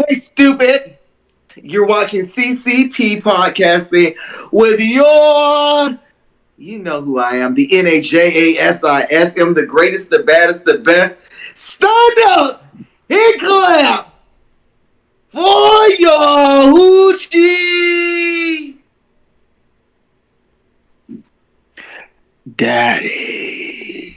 Hey, stupid. You're watching CCP Podcasting with your, you know who I am, the NAJASISM, the greatest, the baddest, the best. Stand up and clap for your hoochie daddy.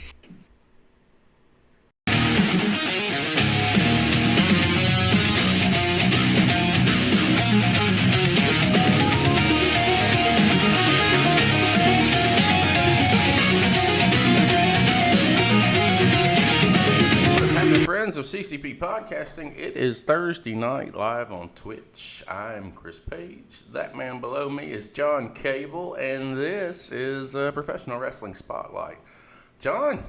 Friends of CCP Podcasting, it is Thursday night live on Twitch. I'm Chris Page. That man below me is John Cable, and this is Professional Wrestling Spotlight. John,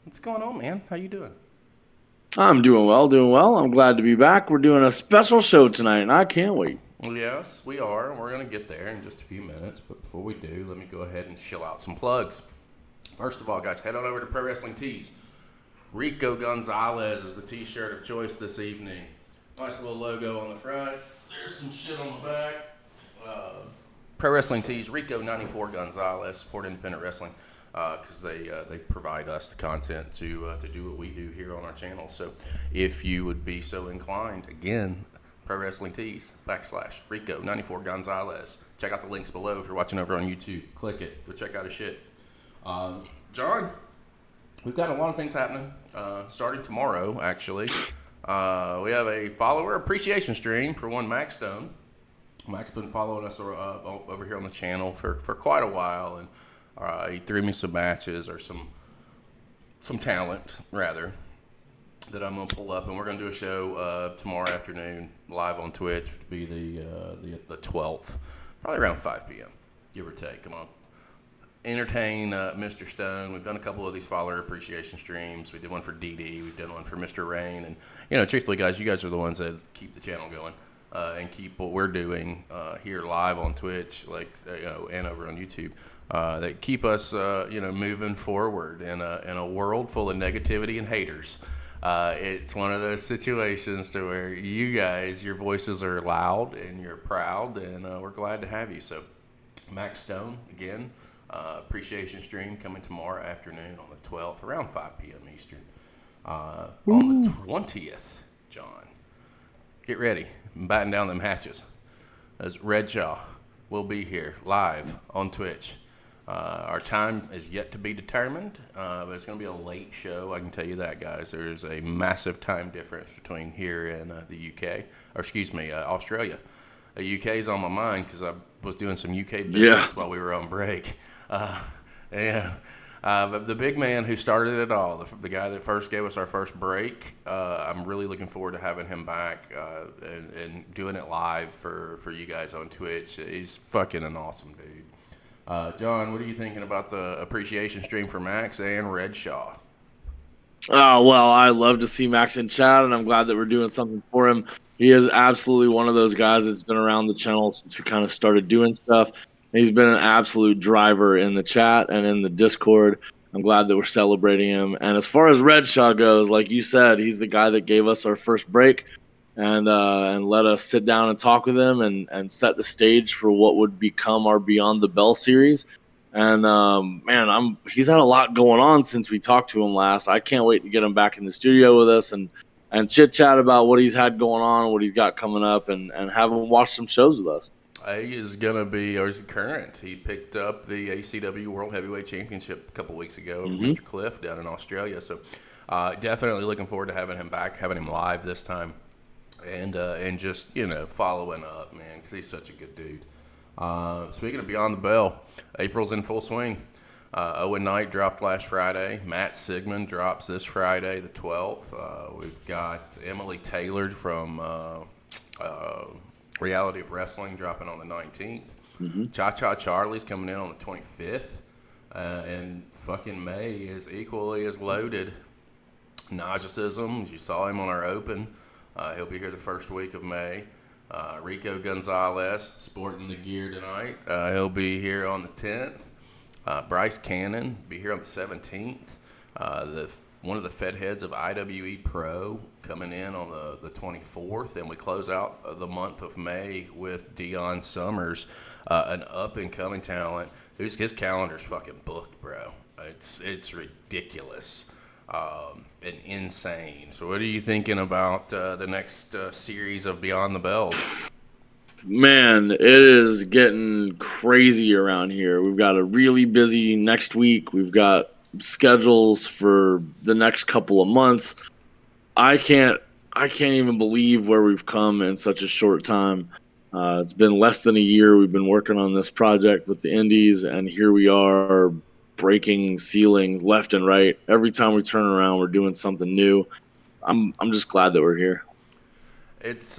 what's going on, man? How you doing? I'm doing well. I'm glad to be back. We're doing a special show tonight, and I can't wait. Yes, we are. We're going to get there in just a few minutes, but before we do, let me go ahead and chill out some plugs. First of all, guys, head on over to Pro Wrestling Tees. Rico Gonzalez is the t-shirt of choice this evening. Nice little logo on the front. There's some shit on the back. Pro Wrestling Tees, Rico 94 Gonzalez, support independent wrestling because they provide us the content to do what we do here on our channel. So if you would be so inclined, again, Pro Wrestling Tees / Rico 94 Gonzalez. Check out the links below if you're watching over on YouTube. Click it. Go check out his shit. John, we've got a lot of things happening. Starting tomorrow, actually. We have a follower appreciation stream for one Max Stone. Mac's been following us over here on the channel for quite a while, and he threw me some matches or some talent, rather, that I'm going to pull up, and we're going to do a show tomorrow afternoon live on Twitch. It would be the 12th, probably around 5 p.m., give or take. Come on. Entertain Mr. Stone. We've done a couple of these follower appreciation streams. We did one for DD. We've done one for Mr. Rain. And, truthfully, guys, you guys are the ones that keep the channel going and keep what we're doing here live on Twitch, and over on YouTube, that keep us, moving forward in a world full of negativity and haters. It's one of those situations to where you guys, your voices are loud and you're proud, and we're glad to have you. So, Max Stone, again, appreciation stream coming tomorrow afternoon on the 12th around 5 p.m. Eastern. On the 20th, John, get ready. I'm batting down them hatches. As Redshaw will be here live on Twitch. Our time is yet to be determined, but it's going to be a late show. I can tell you that, guys. There's a massive time difference between here and the UK, Australia. The UK is on my mind because I was doing some UK business while we were on break. But the big man who started it all, the guy that first gave us our first break, I'm really looking forward to having him back and doing it live for you guys on Twitch. He's fucking an awesome dude. John, what are you thinking about the appreciation stream for Max and Redshaw? Oh, well, I love to see Max in chat, and I'm glad that we're doing something for him. He is absolutely one of those guys that's been around the channel since we kind of started doing stuff. He's been an absolute driver in the chat and in the Discord. I'm glad that we're celebrating him. And as far as Redshaw goes, like you said, he's the guy that gave us our first break and let us sit down and talk with him and set the stage for what would become our Beyond the Bell series. And, he's had a lot going on since we talked to him last. I can't wait to get him back in the studio with us and chit-chat about what he's had going on, what he's got coming up, and have him watch some shows with us. He is going to be, or is current. He picked up the ACW World Heavyweight Championship a couple weeks ago over Mr. Cliff down in Australia. So definitely looking forward to having him back, having him live this time, and just, following up, man, because he's such a good dude. Speaking of Beyond the Bell, April's in full swing. Owen Knight dropped last Friday. Matt Sigmund drops this Friday, the 12th. We've got Emily Taylor from Reality of Wrestling dropping on the 19th. Cha-Cha Charlie's coming in on the 25th. And fucking May is equally as loaded. Nausism, as you saw him on our open. He'll be here the first week of May. Rico Gonzalez sporting the gear tonight. He'll be here on the 10th. Bryce Cannon be here on the 17th. one of the Fed heads of IWE Pro coming in on the 24th, and we close out the month of May with Dion Summers, an up-and-coming talent whose his calendar's fucking booked, bro. It's ridiculous and insane. So what are you thinking about the next series of Beyond the Bells? Man, it is getting crazy around here. We've got a really busy next week. We've got schedules for the next couple of months. I can't even believe where we've come in such a short time. It's been less than a year. We've been working on this project with the indies, and here we are breaking ceilings left and right. Every time we turn around, we're doing something new. I'm just glad that we're here. It's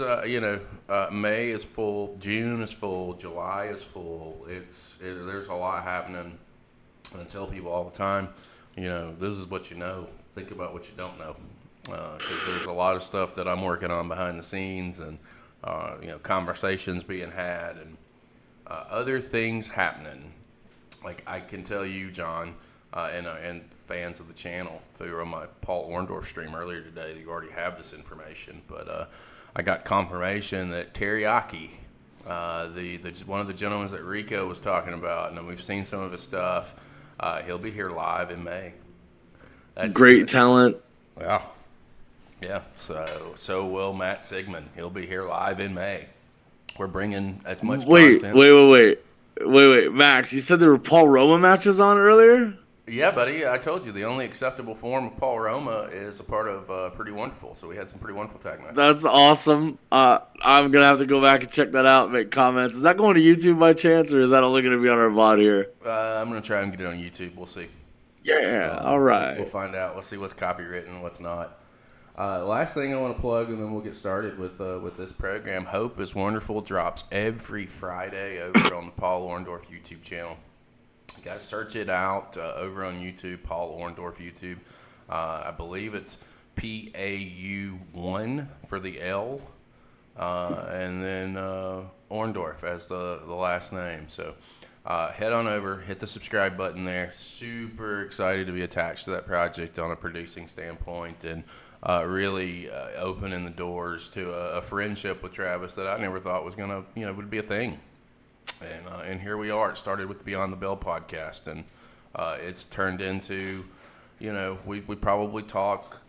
May is full, June is full, July is full. There's a lot happening, and I tell people all the time, this is what you know. Think about what you don't know, because there's a lot of stuff that I'm working on behind the scenes, and conversations being had, and other things happening. Like I can tell you, John, and fans of the channel through my Paul Orndorff stream earlier today, you already have this information, but I got confirmation that Teriyaki, one of the gentlemen that Rico was talking about, and we've seen some of his stuff, he'll be here live in May. That's great talent. Yeah. So will Matt Sigmund. He'll be here live in May. We're bringing as much content. Wait, Max, you said there were Paul Roma matches on earlier? Yeah, buddy. I told you the only acceptable form of Paul Roma is a part of Pretty Wonderful. So we had some Pretty Wonderful tag matches. That's awesome. I'm going to have to go back and check that out and make comments. Is that going to YouTube by chance, or is that only going to be on our VOD here? I'm going to try and get it on YouTube. We'll see. Yeah, all right. We'll find out. We'll see what's copywritten and what's not. Last thing I want to plug, and then we'll get started with this program. Hope is Wonderful drops every Friday over on the Paul Orndorff YouTube channel. You guys search it out over on YouTube, Paul Orndorff YouTube. I believe it's PAU1 for the L, and then Orndorff as the last name. So head on over, hit the subscribe button there. Super excited to be attached to that project on a producing standpoint, and really opening the doors to a friendship with Travis that I never thought was gonna, would be a thing. And here we are. It started with the Beyond the Bell podcast, and it's turned into, we probably talk,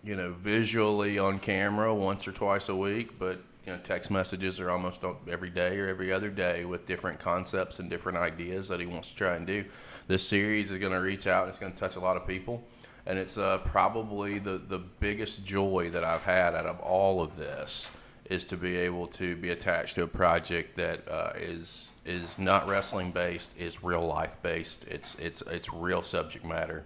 visually on camera once or twice a week, but text messages are almost every day or every other day with different concepts and different ideas that he wants to try and do. This series is going to reach out and it's going to touch a lot of people. And it's probably the biggest joy that I've had out of all of this is to be able to be attached to a project that is not wrestling based, is real life based. It's real subject matter,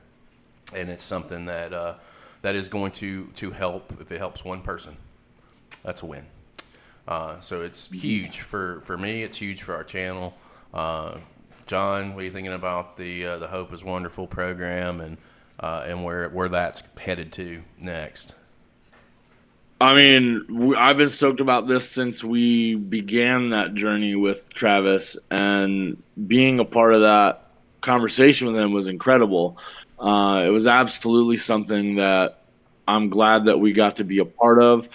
and it's something that is going to help. If it helps one person, that's a win. So it's huge for me. It's huge for our channel. John, what are you thinking about the Hope is Wonderful program and where that's headed to next? I mean, I've been stoked about this since we began that journey with Travis, and being a part of that conversation with him was incredible. It was absolutely something that I'm glad that we got to be a part of.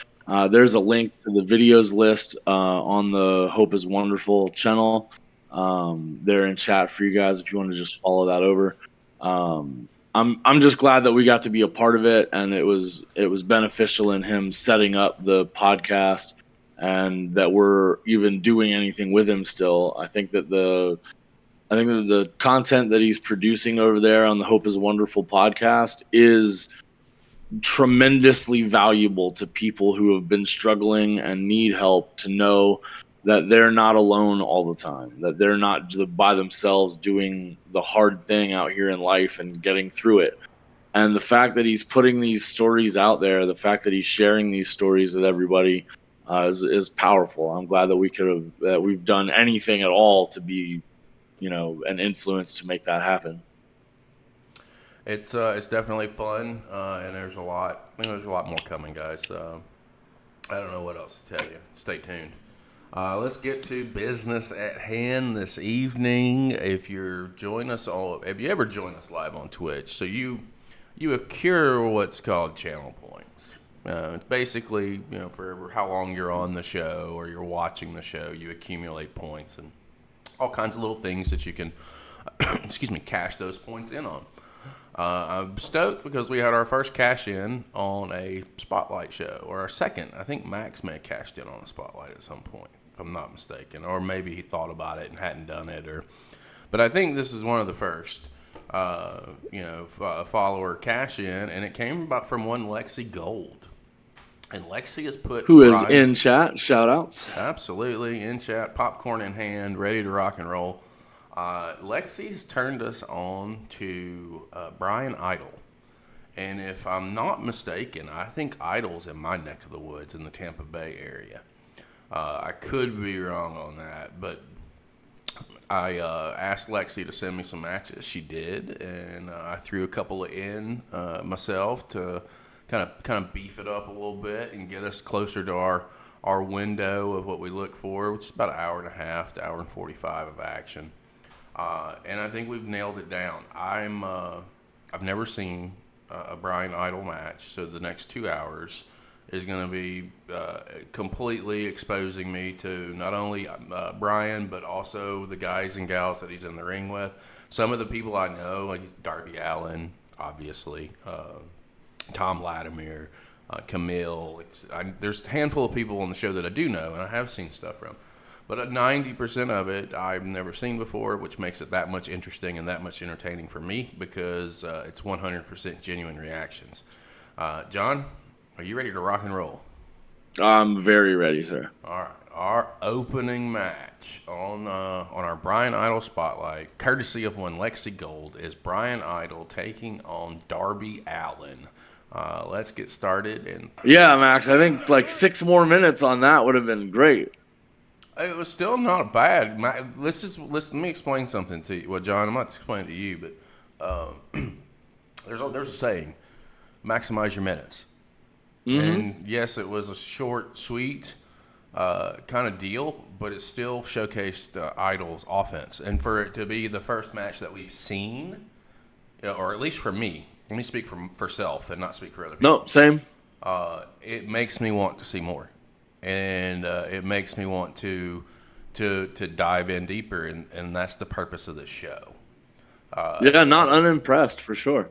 There's a link to the videos list on the Hope is Wonderful channel. They're in chat for you guys if you want to just follow that over. I'm just glad that we got to be a part of it, and it was beneficial in him setting up the podcast, and that we're even doing anything with him still. I think that the content that he's producing over there on the Hope is Wonderful podcast is tremendously valuable to people who have been struggling and need help, to know that they're not alone all the time, that they're not by themselves doing the hard thing out here in life and getting through it. And the fact that he's putting these stories out there, the fact that he's sharing these stories with everybody is powerful. I'm glad that we've done anything at all to be, an influence to make that happen. It's definitely fun, and there's a lot more coming, guys. I don't know what else to tell you. Stay tuned. Let's get to business at hand this evening. If you ever join us live on Twitch, so you you accrue what's called channel points. It's basically, for how long you're on the show or you're watching the show, you accumulate points and all kinds of little things that you can, cash those points in on. I'm stoked because we had our first cash in on a spotlight show, or our second. I think Max may have cashed in on a spotlight at some point, if I'm not mistaken, or maybe he thought about it and hadn't done it, but I think this is one of the first. Follower cash in, and it came about from one Lexi Gold. And Lexi has put who is in chat. Shout outs. Absolutely in chat, popcorn in hand, ready to rock and roll. Lexi's turned us on to Bryan Idol. And if I'm not mistaken, I think Idol's in my neck of the woods in the Tampa Bay area. I could be wrong on that, but I asked Lexi to send me some matches. She did, and I threw a couple in myself to kind of beef it up a little bit and get us closer to our window of what we look for, which is about an hour and a half to hour and 45 of action. And I think we've nailed it down. I've never seen a Bryan Idol match, so the next 2 hours is going to be completely exposing me to not only Bryan, but also the guys and gals that he's in the ring with. Some of the people I know, like Darby, Allin, obviously, Thom, Latimer, Kamille. There's a handful of people on the show that I do know, and I have seen stuff from. But 90% of it I've never seen before, which makes it that much interesting and that much entertaining for me because it's 100% genuine reactions. John? Are you ready to rock and roll? I'm very ready, sir. All right. Our opening match on our Bryan Idol Spotlight, courtesy of one Lexi Gold, is Bryan Idol taking on Darby Allin. Let's get started. Yeah, Max, I think like 6 more minutes on that would have been great. It was still not bad. Let me explain something to you. Well, John, I'm not explaining it to you, but there's a saying, maximize your minutes. Mm-hmm. And yes, it was a short, sweet kind of deal, but it still showcased Idol's offense. And for it to be the first match that we've seen, or at least for me, let me speak for self and not speak for other people. No, same. It makes me want to see more, and it makes me want to dive in deeper, and that's the purpose of this show. Not unimpressed for sure.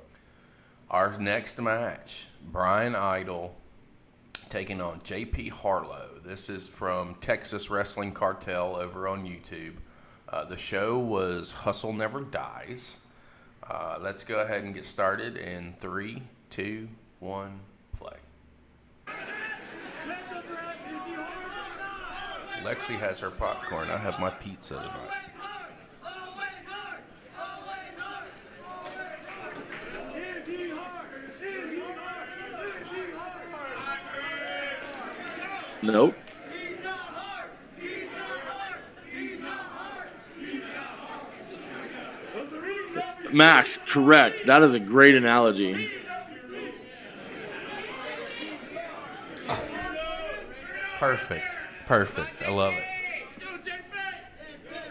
Our next match, Bryan Idol taking on JP Harlow. This is from Texas Wrestling Cartel over on YouTube. The show was Hustle Never Dies. Let's go ahead and get started in 3, 2, 1, play. Lexi has her popcorn. I have my pizza tonight. Nope. Max, correct. That is a great analogy. Oh, perfect. I love it.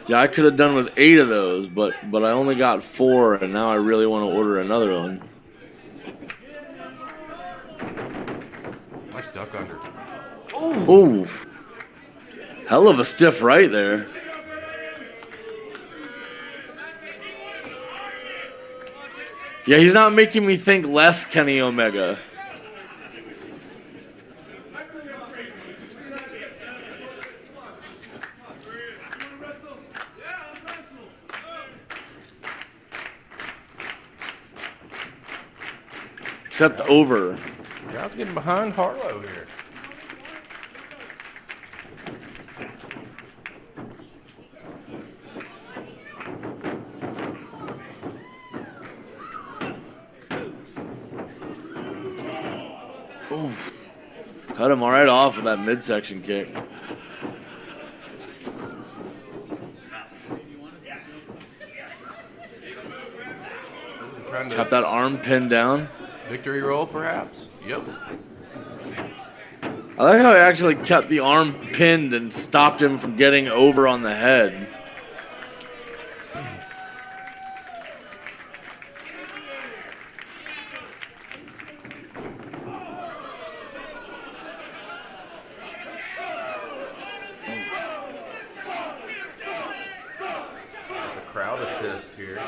Yeah, I could have done with 8 of those, but I only got 4, and now I really want to order another one. Nice duck under. Ooh. Hell of a stiff right there. Yeah, he's not making me think less Kenny Omega. Except over. God's getting behind Harlow here. Ooh. Cut him right off with that midsection kick. Chop that arm pin down. Victory roll, perhaps? Yep. I like how he actually kept the arm pinned and stopped him from getting over on the head. crowd assist here.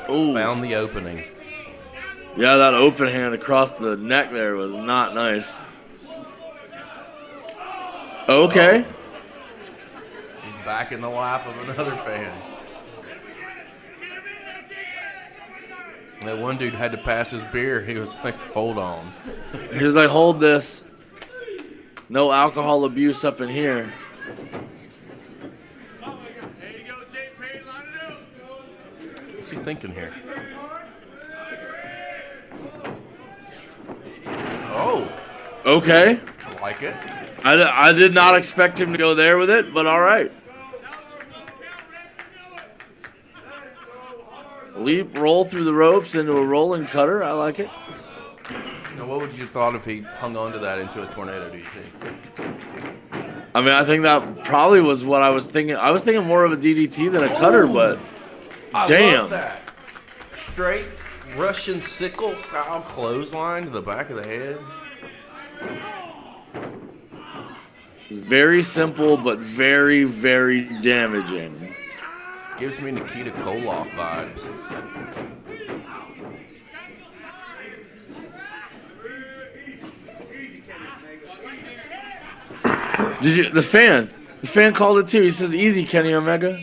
Oh, found the opening. Yeah, that open hand across the neck there was not nice. Okay. Oh. He's back in the lap of another fan. That one dude had to pass his beer. He was like, hold on. He was like, hold this. No alcohol abuse up in here. What's he thinking here? Oh. Okay. I like it. I did not expect him to go there with it, but all right. Leap, roll through the ropes into a rolling cutter. I like it. Now, what would you have thought if he hung on to that into a tornado, do you think? I mean, I think that probably was what I was thinking. I was thinking more of a DDT than a cutter, but damn. Love that. Straight Russian sickle style clothesline to the back of the head. It's very simple, but very, very damaging. Gives me Nikita Koloff vibes. Did you? The fan called it too. He says, "Easy, Kenny Omega."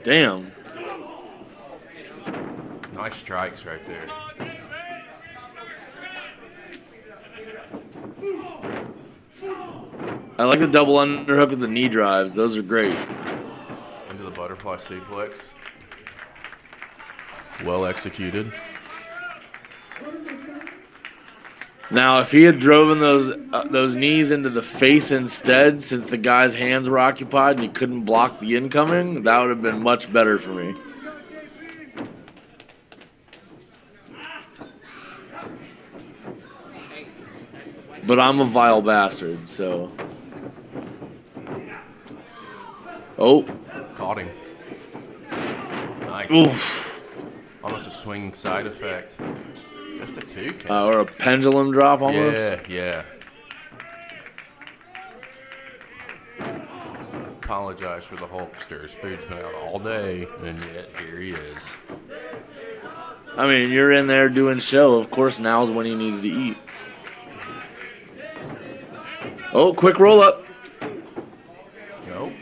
Damn. Nice strikes right there. I like the double underhook with the knee drives. Those are great. Into the butterfly suplex. Well executed. Now, if he had driven those knees into the face instead, since the guy's hands were occupied and he couldn't block the incoming, that would have been much better for me. But I'm a vile bastard, so. Oh. Caught him. Nice. Oof. Almost a swing side effect. Just a two. Or a pendulum drop almost. Yeah. Apologize for the Hulkster. His food's been out all day, and yet here he is. I mean, you're in there doing show. Of course, now's when he needs to eat. Oh, quick roll up. Go.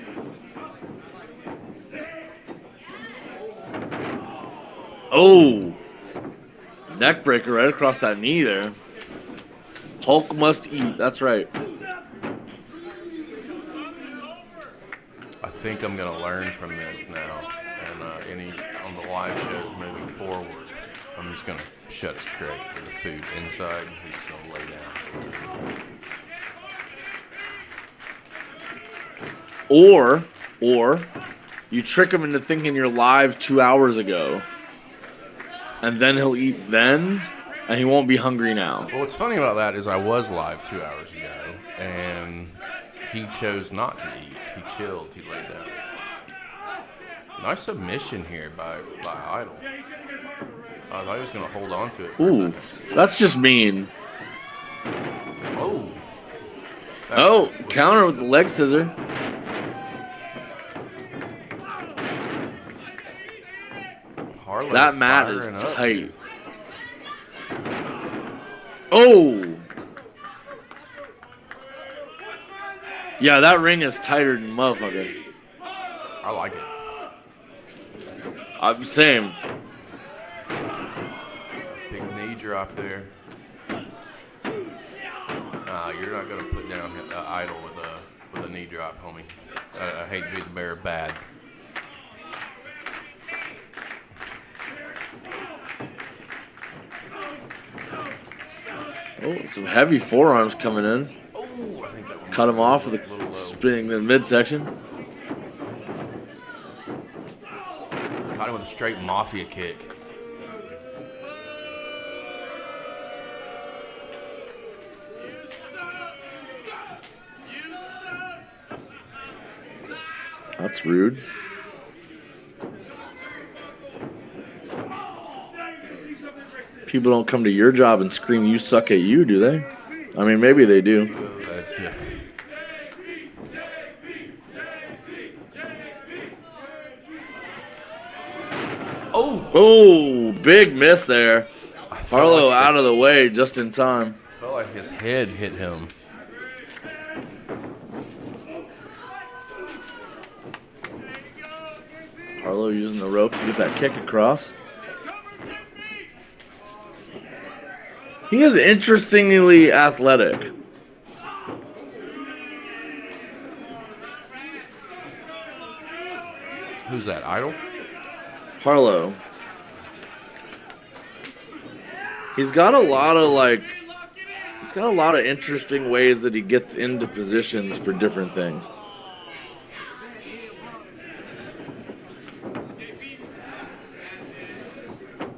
Oh. Neck breaker right across that knee there. Hulk must eat. That's right. I think I'm going to learn from this now. And on the live shows moving forward, I'm just going to shut his crate with the food inside. He's just going to lay down. Or you trick him into thinking you're live 2 hours ago, and then he'll eat then, and he won't be hungry now. Well, what's funny about that is I was live 2 hours ago, and he chose not to eat. He chilled. He laid down. Nice submission here by Idol. I thought he was going to hold on to it for a second. That's just mean. Oh. Counter with the leg scissor. Harlow that mat is up. tight. Oh! Yeah, that ring is tighter than motherfucker. I like it. Same. Big knee drop there. You're not going to put down Idol with a knee drop, homie. I hate to be the bearer of bad. Oh, some heavy forearms coming in. Oh, I think that one cut him off with a spinning in the midsection. Caught him with a straight mafia kick. That's rude. People don't come to your job and scream, "You suck" at you, do they? I mean, maybe they do. Oh, big miss there. Harlow out of the way just in time. I felt like his head hit him. Harlow using the ropes to get that kick across. He is interestingly athletic. Who's that, Idol? Harlow. He's got a lot of interesting ways that he gets into positions for different things.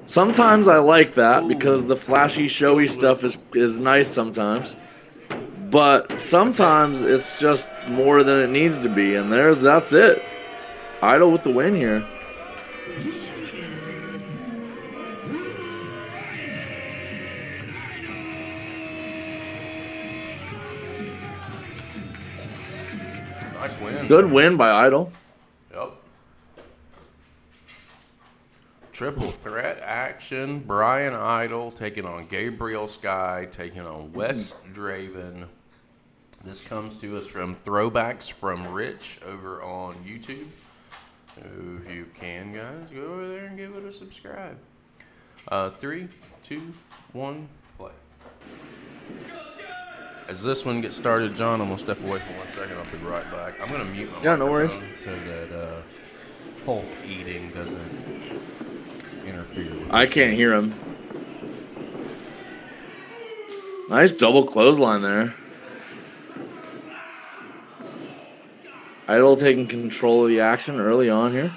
Sometimes I like that because the flashy, showy stuff is nice sometimes. But sometimes it's just more than it needs to be, and that's it. Idol with the win here. Nice win. Good win by Idol. Yep. Triple threat action. Bryan Idol taking on Gabriel, Skye taking on Wes Draven. This comes to us from Throwbacks from Rich over on YouTube. If you can, guys, go over there and give it a subscribe. 3, 2, 1, play. As this one gets started, John, I'm going to step away for 1 second. I'll be right back. I'm going to mute my no worries. so that Hulk eating doesn't interfere with I can't hear him. Nice double clothesline there. Idol taking control of the action early on here.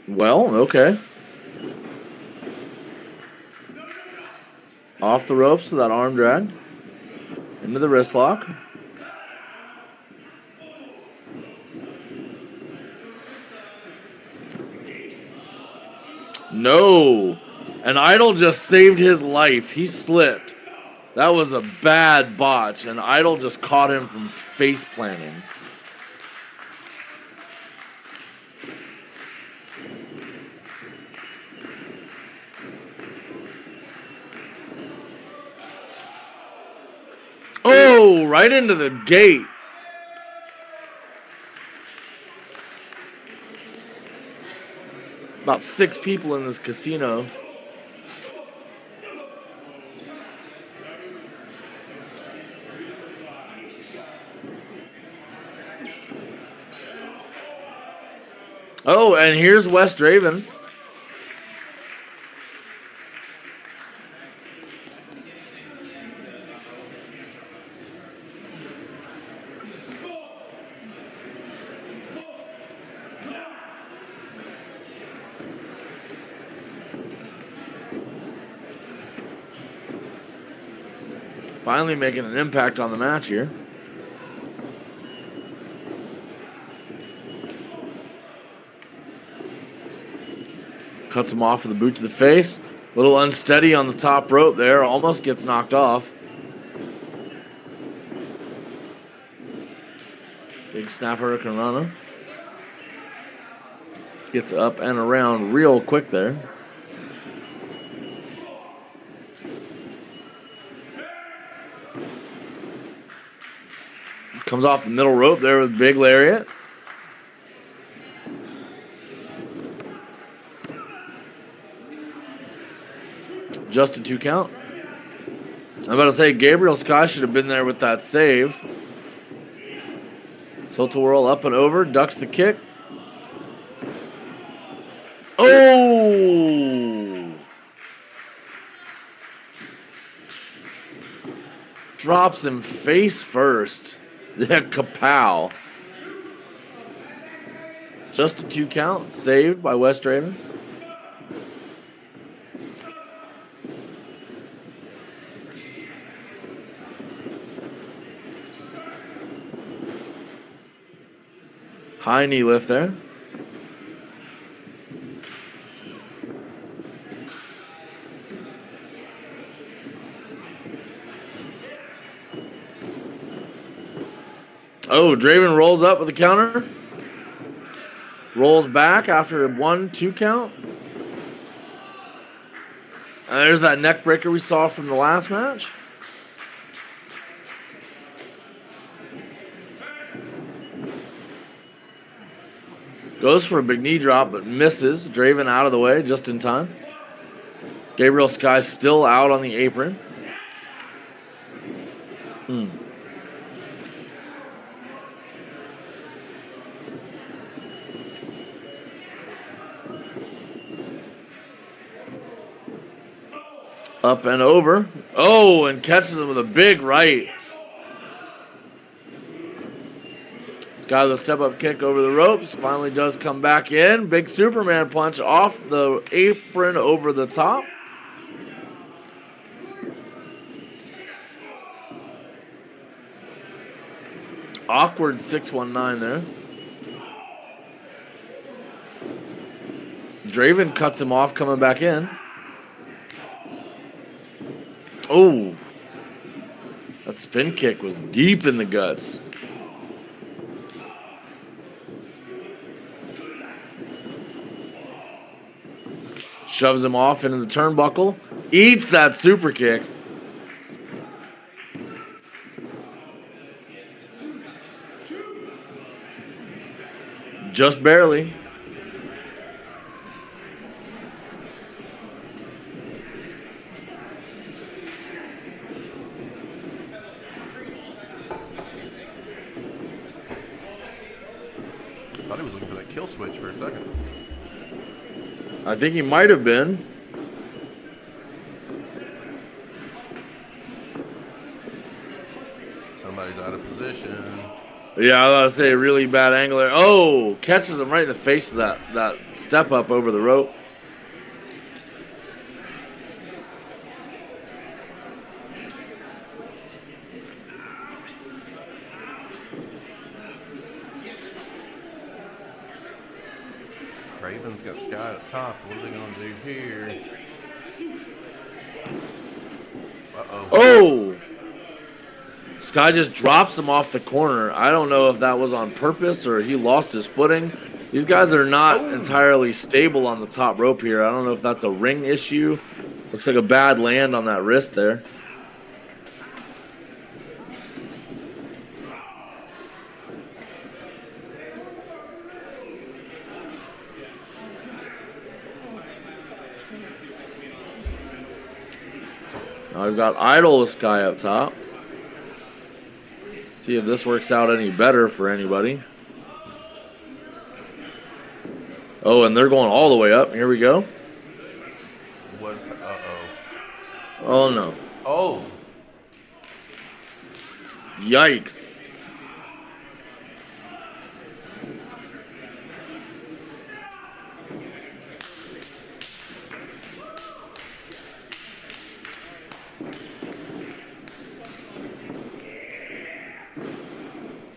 Well, okay. Off the ropes to that arm drag. Into the wrist lock. No. And Idol just saved his life. He slipped. That was a bad botch. And Idol just caught him from face planting. Oh, right into the gate. About 6 people in this casino. Oh, and here's Wes Draven. Finally making an impact on the match here. Cuts him off with a boot to the face. A little unsteady on the top rope there. Almost gets knocked off. Big snap hurricane runner. Gets up and around real quick there. Comes off the middle rope there with big lariat. Just a 2 count. I'm about to say Gabriel Skye should have been there with that save. Tilt-a-whirl up and over, ducks the kick. Oh! Drops him face first. Yeah, kapow. Just a 2 count, saved by West Draven. High knee lift there. Oh, Draven rolls up with a counter. Rolls back after a 1-2 count. And there's that neck breaker we saw from the last match. Goes for a big knee drop, but misses. Draven out of the way just in time. Gabriel Skye still out on the apron. Up and over. Oh, and catches him with a big right. Got the step-up kick over the ropes. Finally does come back in. Big Superman punch off the apron over the top. Awkward 619 there. Draven cuts him off coming back in. Oh, that spin kick was deep in the guts. Shoves him off into the turnbuckle. Eats that super kick. Just barely. Thought he was looking for that kill switch for a second. I think he might have been. Somebody's out of position. Yeah, I was going to say really bad angle there. Oh, catches him right in the face of that step up over the rope. Craven's got Skye up top. What are they going to do here? Uh-oh. Oh! Skye just drops him off the corner. I don't know if that was on purpose or he lost his footing. These guys are not entirely stable on the top rope here. I don't know if that's a ring issue. Looks like a bad land on that wrist there. Now we've got Idol with Skye up top. See if this works out any better for anybody. Oh, and they're going all the way up. Here we go. Oh, no. Oh. Yikes.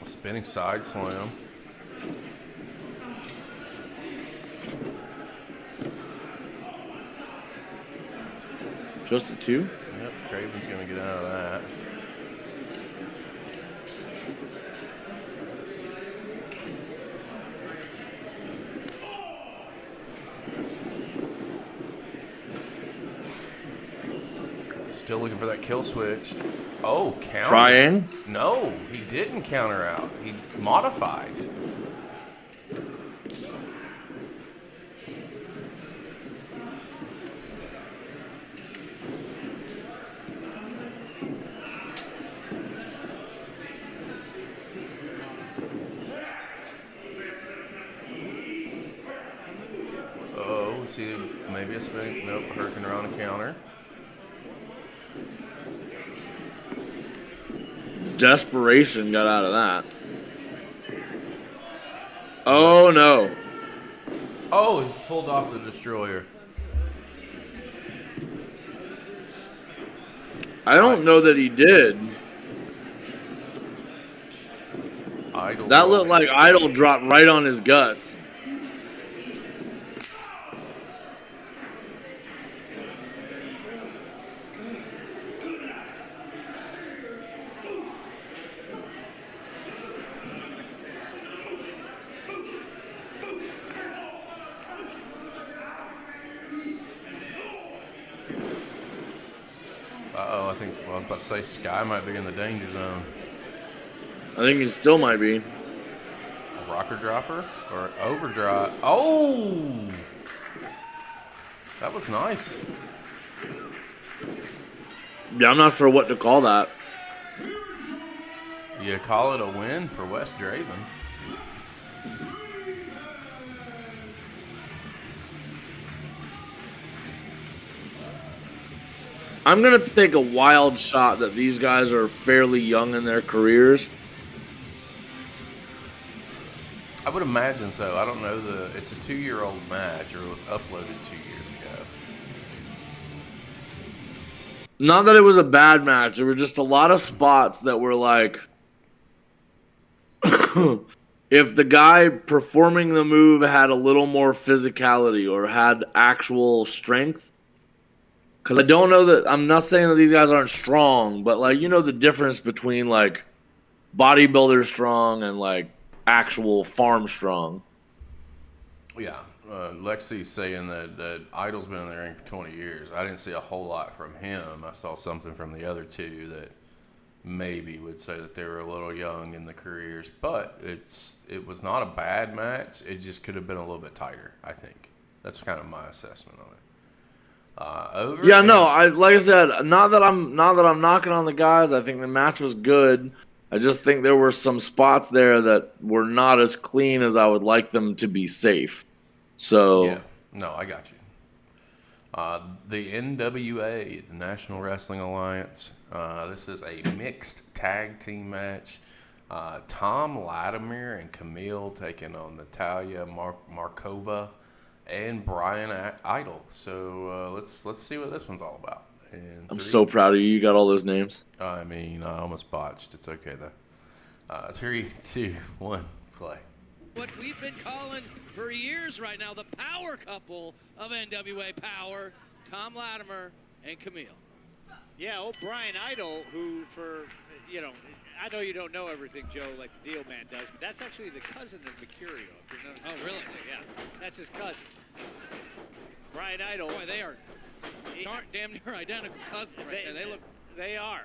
Spinning side slam. Just a 2? Yep, Craven's going to get out of that. Still looking for that kill switch. Oh, counter. Trying? No, he didn't counter out. He modified. Oh. See maybe a spin. Nope, Hurricane Rana counter. Desperation got out of that. Oh, no. Oh, he's pulled off the destroyer. I don't know that he did. Idol That looked like Idol dropped right on his guts. Uh-oh, I think I was about to say Skye might be in the danger zone. I think he still might be. A rocker dropper or overdrive. Oh! That was nice. Yeah, I'm not sure what to call that. You call it a win for West Draven. I'm going to take a wild shot that these guys are fairly young in their careers. I would imagine so. I don't know it's a 2-year-old match, or it was uploaded 2 years ago. Not that it was a bad match. There were just a lot of spots that were like, if the guy performing the move had a little more physicality or had actual strength. Because I don't know that, I'm not saying that these guys aren't strong, but like, you know, the difference between like bodybuilder strong and like actual farm strong. Yeah. Lexi's saying that Idol's been in the ring for 20 years. I didn't see a whole lot from him. I saw something from the other two that maybe would say that they were a little young in the careers, but it was not a bad match. It just could have been a little bit tighter, I think. That's kind of my assessment on it. Like I said, not that I'm knocking on the guys. I think the match was good. I just think there were some spots there that were not as clean as I would like them to be safe. So yeah, no, I got you. The NWA, the National Wrestling Alliance. This is a mixed tag team match. Thom, Latimer, and Kamille taking on Natalia, Markova, and Bryan Idol. So let's see what this one's all about. I'm so proud of you. You got all those names. I mean, I almost botched. It's okay though. 3, 2, 1, play. What we've been calling for years right now, the power couple of NWA Power, Thom Latimer and Kamille. Yeah, old Bryan Idol, who I know you don't know everything, Joe, like the Deal Man does, but that's actually the cousin of Mercurio, if you're noticing. Oh, really? Yeah, that's his cousin. Bryan Idol. Boy, they are damn near identical cousins right there. They look. They are.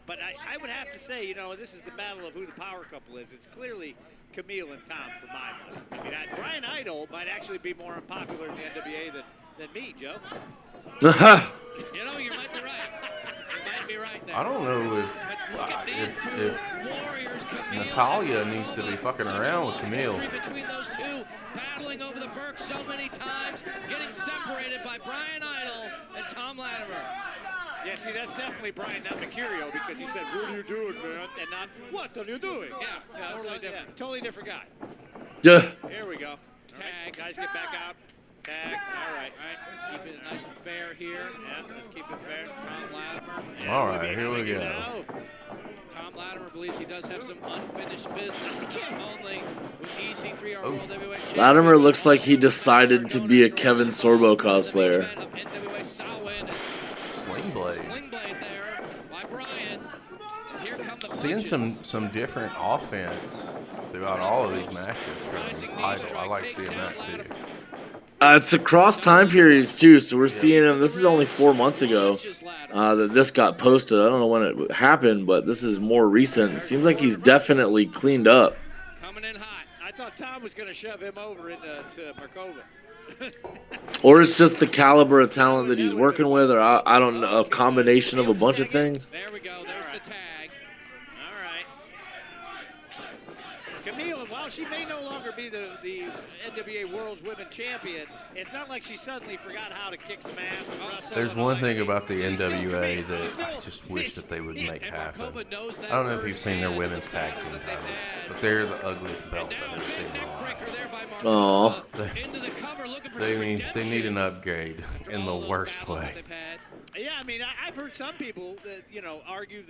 But I would have to say, this is the battle of who the power couple is. It's clearly Kamille and Thom for my money. I mean, Bryan Idol might actually be more unpopular in the NWA than me, Joe. You might be right. You might be right there. I don't know if Natalia needs to be fucking around with Kamille. Between those two, battling over the Burke so many times, getting separated by Bryan Idol and Thom Latimer. Yeah, see, that's definitely Bryan, not Mercurio, because he said, "What are you doing, man?" and not, "What are you doing?" Yeah, totally different. Yeah, totally different guy. Yeah. Here we go. Tag. Right, guys, get back out. Tag. All right. Keep it nice and fair here. Yeah, let's keep it fair. Thom Latimer. Yeah, all right, here we go. Now. Thom Latimer believes he does have some unfinished business, not only with EC3, our World Heavyweight Champion. Latimer looks like he decided to be a Kevin Sorbo cosplayer. Sling Blade. Sling Blade there by Bryan. And here come the Seeing punches. some different offense throughout all of these matches from Idol. I like seeing that too. It's across time periods too, so we're seeing him. This is only 4 months ago that this got posted. I don't know when it happened, but this is more recent. It seems like he's definitely cleaned up. Coming in hot. I thought Thom was going to shove him over into Markova. Or it's just the caliber of talent that he's working with, or I don't know, a combination of a bunch of things. There we go. There's the tag. All right. Kamille, while she may no longer be the NWA World's Women Champion, it's not like she suddenly forgot how to kick some ass and wrestle. There's one thing about the NWA that I just wish that they would make happen. I don't know if you've seen their women's tag team titles, but they're the ugliest belts I've ever seen in my life. Oh, They need an upgrade in the worst way. Yeah, I mean, I've heard some people that, argue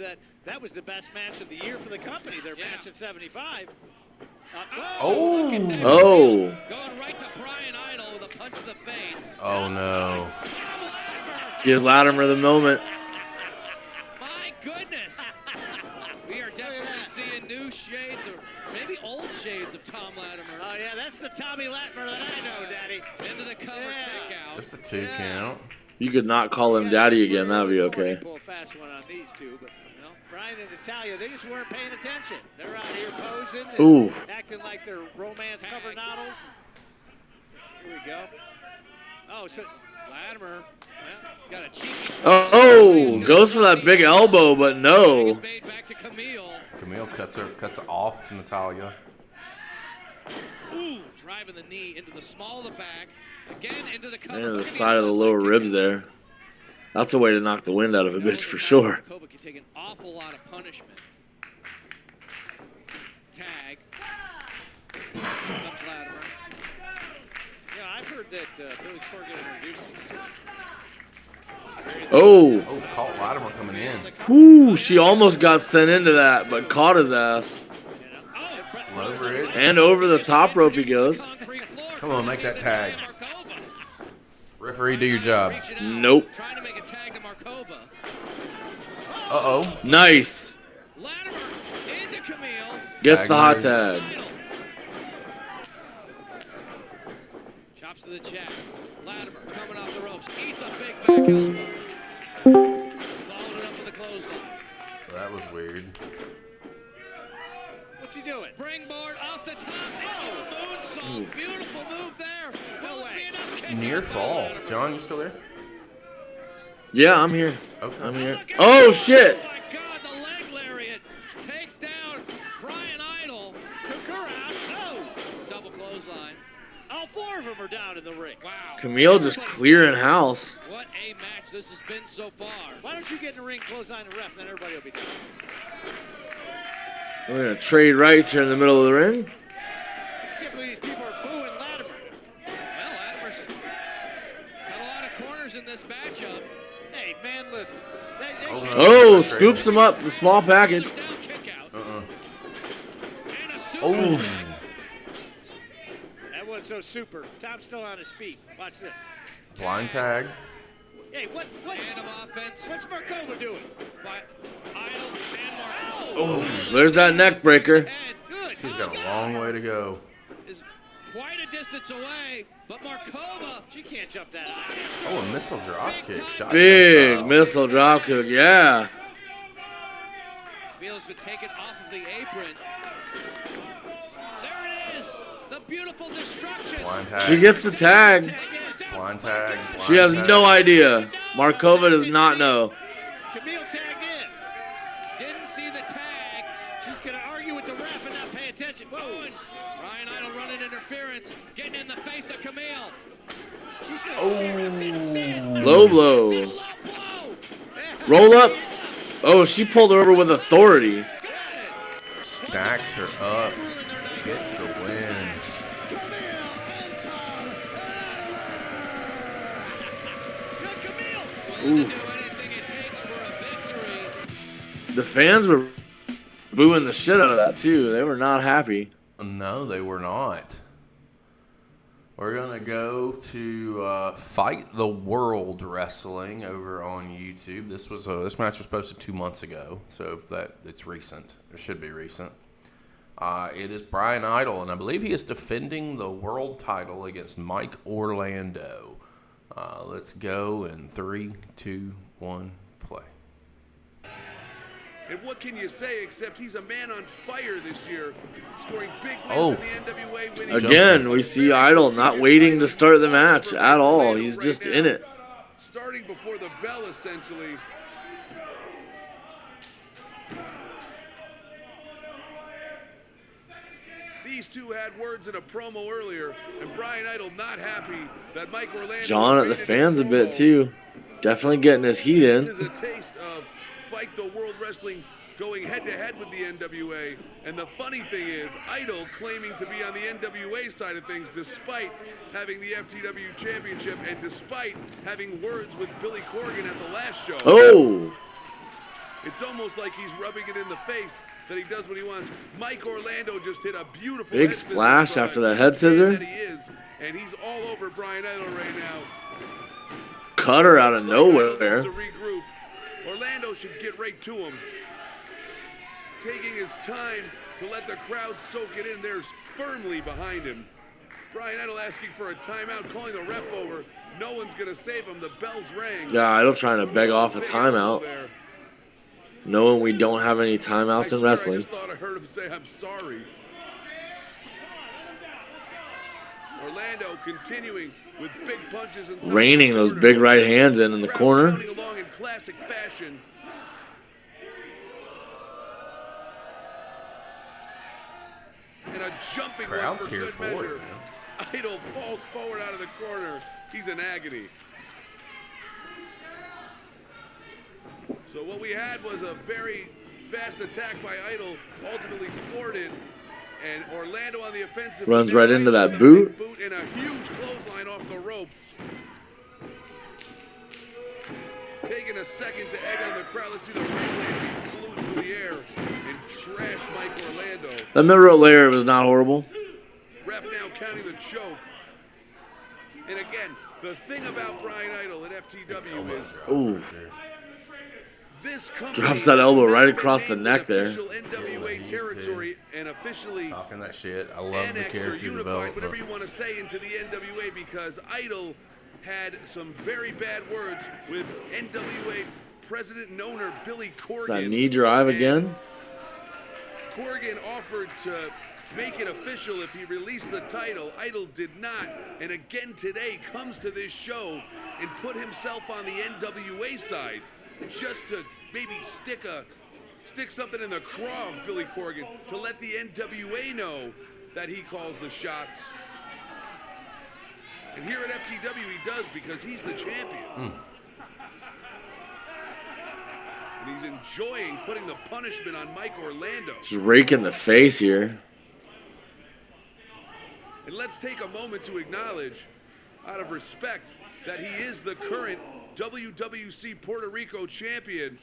that was the best match of the year for the company, their match at 75. oh. Going right to Bryan Idol with a punch to the face. Oh, no. Gives Latimer the moment. My goodness. We are definitely seeing new shades or maybe old shades of Thom Latimer. Oh, yeah, that's the Tommy Latimer that I know, Daddy. Into the cover kick out. Just a 2 count. You could not call him daddy again. That'd be okay. Pull a fast one on these two, but Bryan and Natalia, they just weren't paying attention. They're out here posing and acting like they're romance cover novels. Here we go. Oh, so Latimer got a cheeky goes for that big elbow, but no. Back to Kamille. Kamille cuts off Natalia. Ooh, driving the knee into the small of the back. Again into the cover. And the side of the lower ribs there. That's a way to knock the wind out of a bitch for sure. Markova can take an awful lot of punishment. Tag. Comes Latimer. Yeah, I've heard that Billy Corgan introduced these two. Oh, caught Latimer coming in. Whoo, she almost got sent into that, but caught his ass. And over the top rope he goes. Come on, make that tag. Referee, do your job. Nope. Trying to make a tag to Markova. Uh-oh. Nice. Latimer into Kamille. Gets the hot tag. Chops to the chest. Latimer coming off the ropes. Eats a big back elbow. Followed it up with a clothesline. That was weird. What's he doing? Springboard off the top. Oh, moonsault. Beautiful move there. Will it be enough kick Near out for fall. Latimer? John, you still there? Yeah, I'm here. Okay. I'm here. Oh, shit. Oh, my God. The leg lariat takes down Bryan Idol. Took her out. Oh. Double clothesline. All 4 of them are down in the ring. Wow. Kamille just clearing house. What a match this has been so far. Why don't you get in the ring, clothesline the ref, and then everybody will be done. We're going to trade rights here in the middle of the ring. I can't believe these people are booing Latimer. Well, Latimer's got a lot of corners in this matchup. Hey, man, listen. Oh, scoops him up, the small package. Down kick out. And a super Oh. That wasn't so super. Tom's still on his feet. Watch this. Blind tag. Hey, what's random offense what's Markova doing? by Idol and Markova. Oh, there's that neck breaker. And good. She's got a long way to go. Is quite a distance away, but Markova, She can't jump that high. Oh, a missile drop kick. Shotgun Big style. missile drop kick, yeah. Kamille's been taken off of the apron. There it is. The beautiful destruction. Blind tag. She gets the tag. Blind tag. She has no idea. Markova does not know. Kamille tagged in. Didn't see the tag. She's going to argue with the ref and not pay attention. Whoa. Bryan Idol running interference, getting in the face of Kamille. She says, didn't see it. Low blow. Low blow. Roll up. Oh, she pulled her over with authority. Stacked her up. Gets the win. Ooh. The fans were booing the shit out of that too. They were not happy. No, they were not. We're going to go to Fight the World Wrestling over on YouTube. This match was posted 2 months ago, so it's recent. It should be recent. It is Bryan Idol, and I believe he is defending the world title against Mike Orlando. Let's go in 3, 2, 1, play. And what can you say except he's a man on fire this year, scoring big wins Oh. in the NWA winning. Again, we see Idol not waiting to start the match at all. He's just in it. Starting before the bell, essentially. These two had words in a promo earlier, and Bryan Idol not happy that Mike Orlando. John at the fans a bit too. Definitely getting his heat in. This is a taste of Fight the World Wrestling going head-to-head with the NWA. And the funny thing is, Idol claiming to be on the NWA side of things despite having the FTW Championship and despite having words with Billy Corgan at the last show. Oh! It's almost like he's rubbing it in the face that he does what he wants. Mike Orlando just hit a beautiful Big splash after that head scissor. That he is, and he's all over Bryan Idol right now. Cutter out of nowhere. To regroup. Orlando should get right to him. Taking his time to let the crowd soak it in. There's firmly behind him. Bryan Idol asking for a timeout, calling the ref over. No one's going to save him. The bells rang. Yeah, Idol trying to beg off a timeout. Knowing we don't have any timeouts in wrestling. I just thought I heard him say, I'm sorry. Orlando continuing with big punches and raining those big right hands in the corner. Counting along in classic fashion. And a jumping crowd's one for here good for measure. it. Idol falls forward out of the corner. He's in agony. So what we had was a very fast attack by Idol, ultimately thwarted, and Orlando on the offensive. Runs right into that boot. And a huge clothesline off the ropes. Taking a second to egg on the crowd. Let's see the replay as he flew through the air and trashed Mike Orlando. That middle layer was not horrible. Ref now counting the choke. And again, the thing about Bryan Idol at FTW is, ooh, this drops that elbow right across the neck there. NWA territory and officially talking that shit. I love the character development. Whatever you want to say into the NWA, because Idol had some very bad words with NWA president and owner Billy Corgan. Is that knee drive again? Corgan offered to make it official if he released the title. Idol did not, and again today comes to this show and put himself on the NWA side just to maybe stick something in the craw of Billy Corgan to let the NWA know that he calls the shots. And here at FTW he does, because he's the champion. And he's enjoying putting the punishment on Mike Orlando. Just raking the face here. And let's take a moment to acknowledge, out of respect, that he is the current WWC Puerto Rico champion,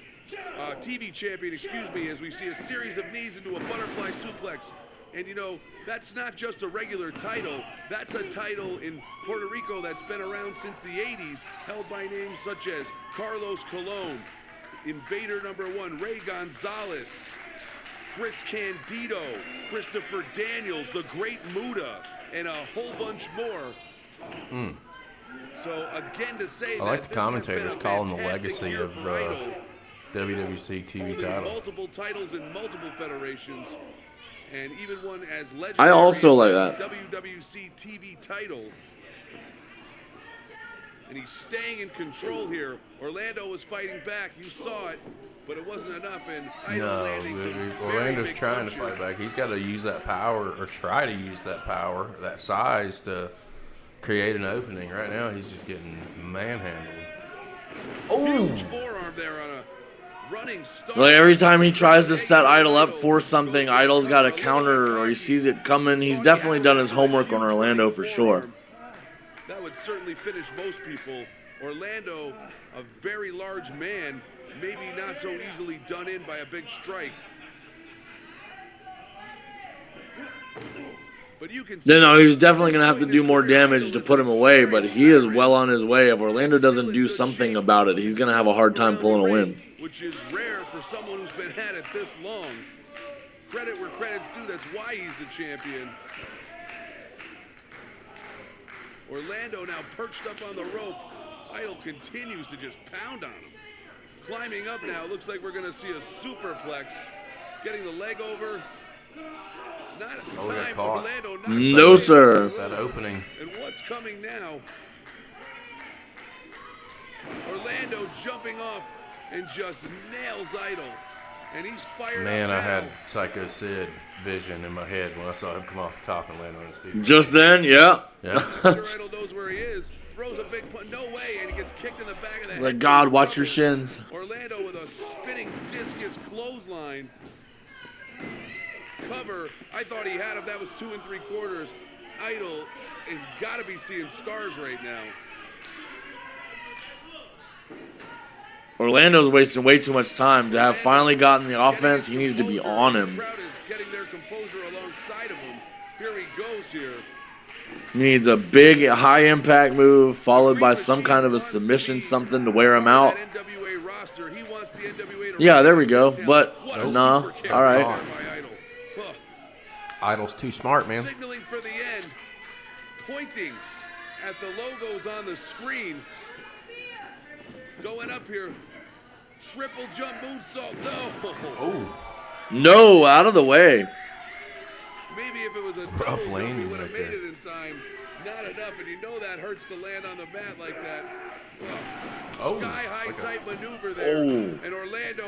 TV champion, excuse me, as we see a series of knees into a butterfly suplex. And you know, that's not just a regular title. That's a title in Puerto Rico that's been around since the 80s, held by names such as Carlos Colon, Invader #1, Ray Gonzalez, Chris Candido, Christopher Daniels, the Great Muda, and a whole bunch more. So again, to say I like the commentators calling the legacy of WWC TV title. Multiple titles in multiple federations, and even one as legendary. I also like that. WWC TV title. And he's staying in control here. Orlando was fighting back. You saw it, but it wasn't enough. And Orlando's trying to fight back. He's got to use that power, or try to use that power, that size, to create an opening. Right now, he's just getting manhandled. Huge forearm there on a running start. Like every time he tries to set Idol up for something, Idol's got a counter, or he sees it coming. He's definitely done his homework on Orlando for sure. That would certainly finish most people. Orlando, a very large man, maybe not so easily done in by a big strike. But you can see, No, he's definitely going to have to do more damage to put him away, but he is well on his way. If Orlando doesn't do something about it, he's going to have a hard time pulling a win. Which is rare for someone who's been at it this long. Credit where credit's due, that's why he's the champion. Orlando now perched up on the rope. Idol continues to just pound on him. Climbing up now, looks like we're going to see a superplex. Getting the leg over. Not at the time, Orlando. No, sir. That opening. And what's coming now? Orlando jumping off and just nails Idol. and he's fired Man, up I now. had Psycho Sid vision in my head when I saw him come off the top and land on his feet. Just then, yeah. Yeah. I'm sure Idol knows where he is. Throws a big punch. No way, and he gets kicked in the back of the head. Like, God, watch your shins. Orlando with a spinning discus clothesline. Cover. I thought he had him. That was 2 3/4. Idol has got to be seeing stars right now. Orlando's wasting way too much time to have finally gotten the offense. He needs to be on him. The crowd is getting their composure alongside of him. Here he goes here. He needs a big, high-impact move followed by some kind of a submission, something to wear him out. NWA roster. He wants the NWA to Yeah, there we go. his But, What a nah, super kick all right. by Idol. Huh. Idol's too smart, man. Signaling for the end, pointing at the logos on the screen. Going up here, triple jump moonsault. No. Oh, No, out of the way. Maybe if it was a rough double jump, he landing would have right made there. it in time. Not enough, and you know that hurts to land on the mat like that. Oh, Sky high like a- type maneuver there. Oh. And Orlando,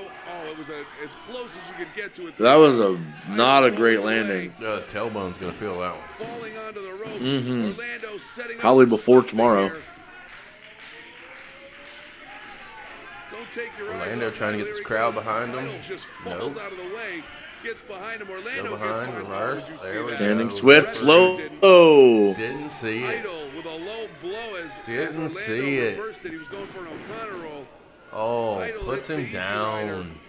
it was as close as you could get to it. That was not a Idol great rolled away, landing. tailbone's going to feel that one. falling onto the ropes. Mhm. Orlando setting Probably up before something tomorrow. here. Don't take your eyes Orlando off trying to Idol. get this Here he crowd goes. behind him. Idol just falls Nope. out of the way. Gets behind him. Orlando Go gets behind, behind. reverse. Did you There see we that? Standing go. switch, low. Didn't see it. Idol with a low blow as Didn't Orlando see it. reversed it. He was going for an O'Connor roll. Oh, Idol puts hit him the Easy Rider. down.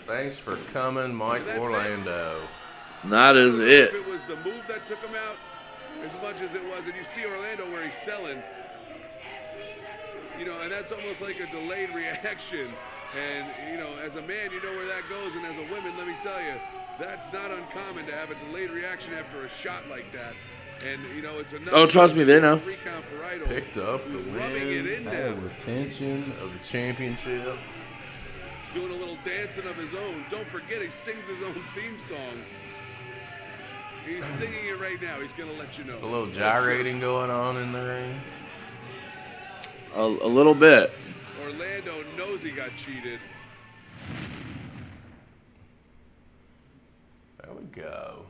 Thanks for coming, Mike That's it. Orlando. That is it. If it was the move that took him out as much as it was, and you see Orlando where he's selling, and that's almost like a delayed reaction. And, as a man, you know where that goes, and as a woman, let me tell you, that's not uncommon to have a delayed reaction after a shot like that. And, it's another. Oh, trust me, they know. 3 count for Idol. Picked up the Rubbing it win. in Had now. retention of the championship. Doing a little dancing of his own. Don't forget, he sings his own theme song. He's singing it right now. He's going to let you know. A little gyrating going on in the ring. A little bit. Orlando knows he got cheated. There we go.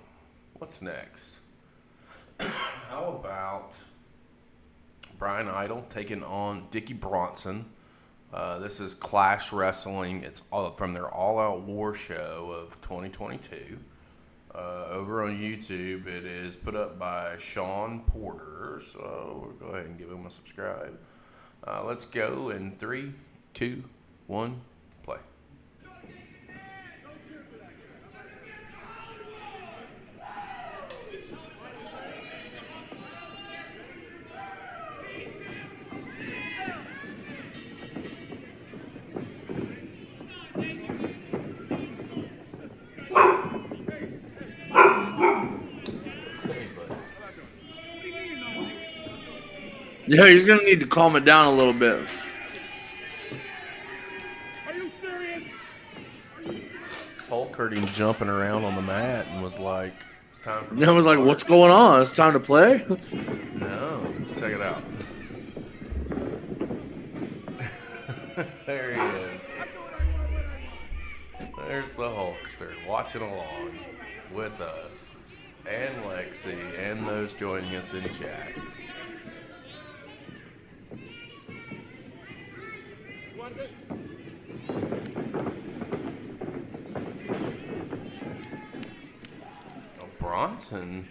What's next? How about Bryan Idol taking on Dickie Bronson? This is Clash Wrestling. It's all from their All Out War show of 2022. Over on YouTube, it is put up by Sean Porter. So we'll go ahead and give him a subscribe. Let's go in 3, 2, 1, play. Okay, but Yeah, he's going to need to calm it down a little bit. Hulk heard him jumping around on the mat and was like, it's time for me. And I was like, what's going on? It's time to play? No, check it out. There he is. There's the Hulkster watching along with us and Lexi and those joining us in chat. Oh, Bronson.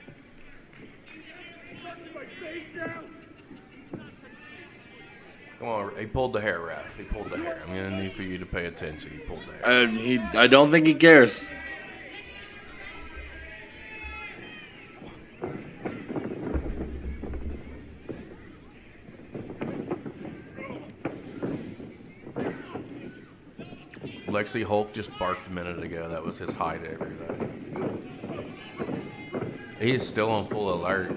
Come on, he pulled the hair, ref. He pulled the hair. I'm gonna need for you to pay attention. He pulled the hair. I don't think he cares. Lexi Hulk just barked a minute ago. That was his hi to everybody. He is still on full alert.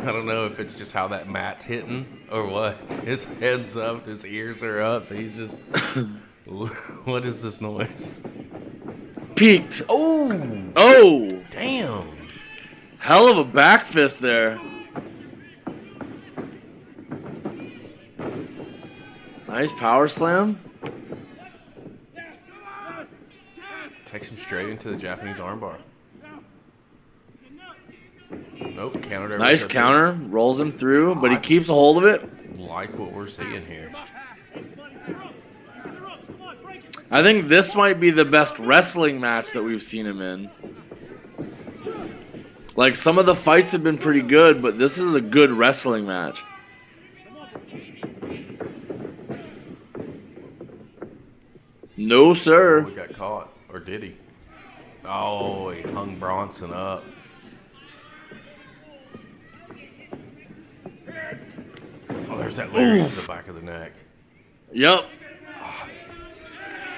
I don't know if it's just how that mat's hitting or what. His head's up, his ears are up. He's just. What is this noise? Peaked. Oh! Oh! Damn! Hell of a back fist there. Nice power slam. Takes him straight into the Japanese armbar. Nope, countered over. Nice counter. Rolls him through, but he keeps a hold of it. Like what we're seeing here. I think this might be the best wrestling match that we've seen him in. Like, some of the fights have been pretty good, but this is a good wrestling match. No, sir. We got caught. Or did he? Oh, he hung Bronson up. Oh, there's that lariat to the back of the neck. Yep.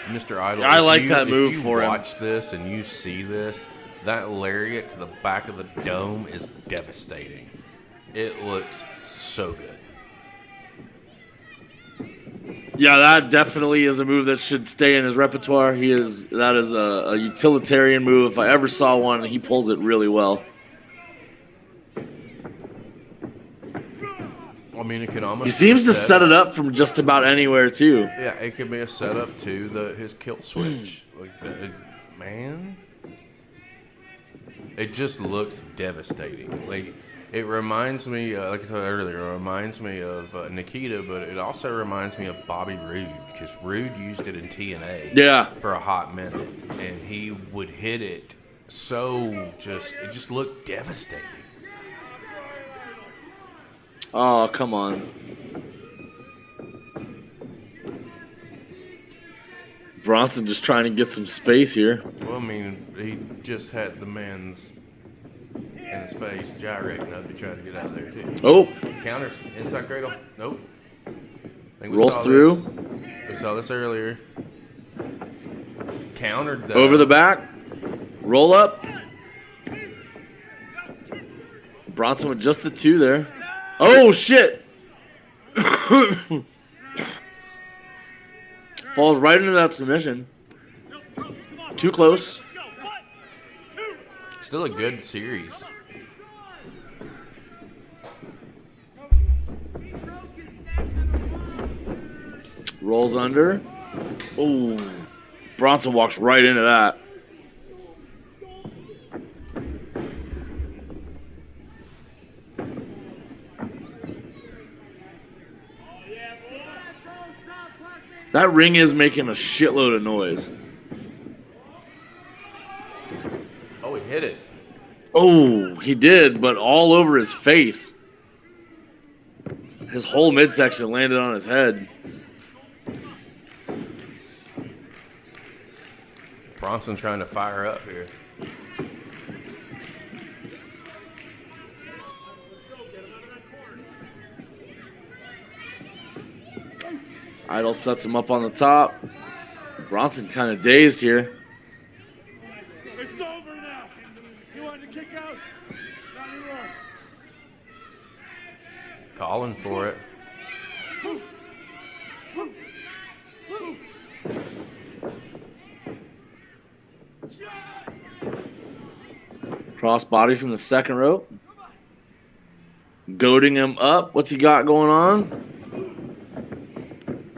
Mr. Idol, I like that move for him. If you watch this and you see this, that lariat to the back of the dome is devastating. It looks so good. Yeah, that definitely is a move that should stay in his repertoire. That is a utilitarian move. If I ever saw one, he pulls it really well. I mean, it can almost. He seems to set it up from just about anywhere too. Yeah, it could be a setup to his kilt switch. Like that, man, it just looks devastating. Like it reminds me, like I said earlier, it reminds me of Nikita, but it also reminds me of Bobby Roode because Roode used it in TNA. Yeah. For a hot minute, and he would hit it so it just looked devastating. Oh, come on. Bronson just trying to get some space here. Well, I mean, he just had the man's in his face gyrating. I'd be trying to get out of there, too. Oh. Counters. Inside cradle. Nope. I think we Rolls saw through. This. We saw this earlier. Countered, though. Over the back. Roll up. Bronson with just the two there. Oh, shit. Falls right into that submission. Too close. Still a good series. Rolls under. Oh, Bronson walks right into that. That ring is making a shitload of noise. Oh, he hit it. Oh, he did, but all over his face. His whole midsection landed on his head. Bronson trying to fire up here. Idol sets him up on the top. Bronson kind of dazed here. It's over now. You wanted to kick out? Not anymore. Calling for it. Cross body from the second rope. Goading him up. What's he got going on?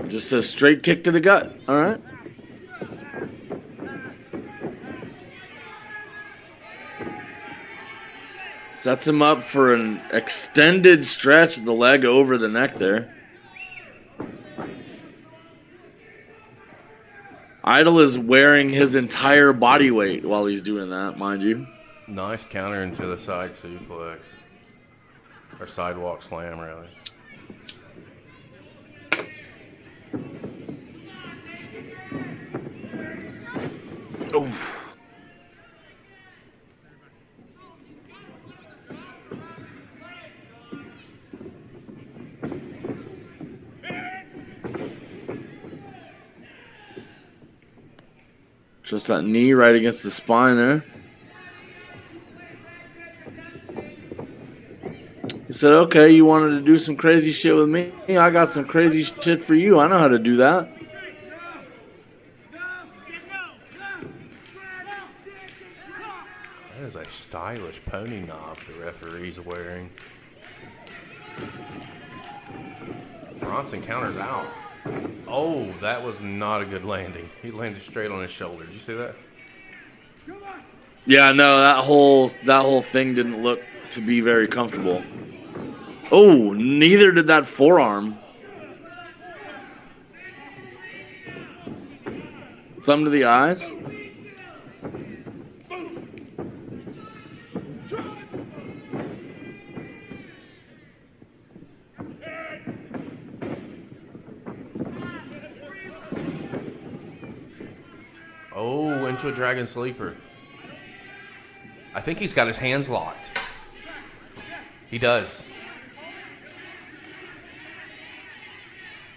Just a straight kick to the gut. All right. Sets him up for an extended stretch with the leg over the neck there. Idol is wearing his entire body weight while he's doing that, mind you. Nice counter into the side suplex. Or sidewalk slam, really. Oh. Just that knee right against the spine there. He said, okay, you wanted to do some crazy shit with me? I got some crazy shit for you. I know how to do that. That is a stylish pony knob the referee's wearing. Bronson counters out. Oh, that was not a good landing. He landed straight on his shoulder. Did you see that? Yeah, no, that whole thing didn't look to be very comfortable. Oh, neither did that forearm. Thumb to the eyes. Oh, into a Dragon Sleeper. I think he's got his hands locked. He does.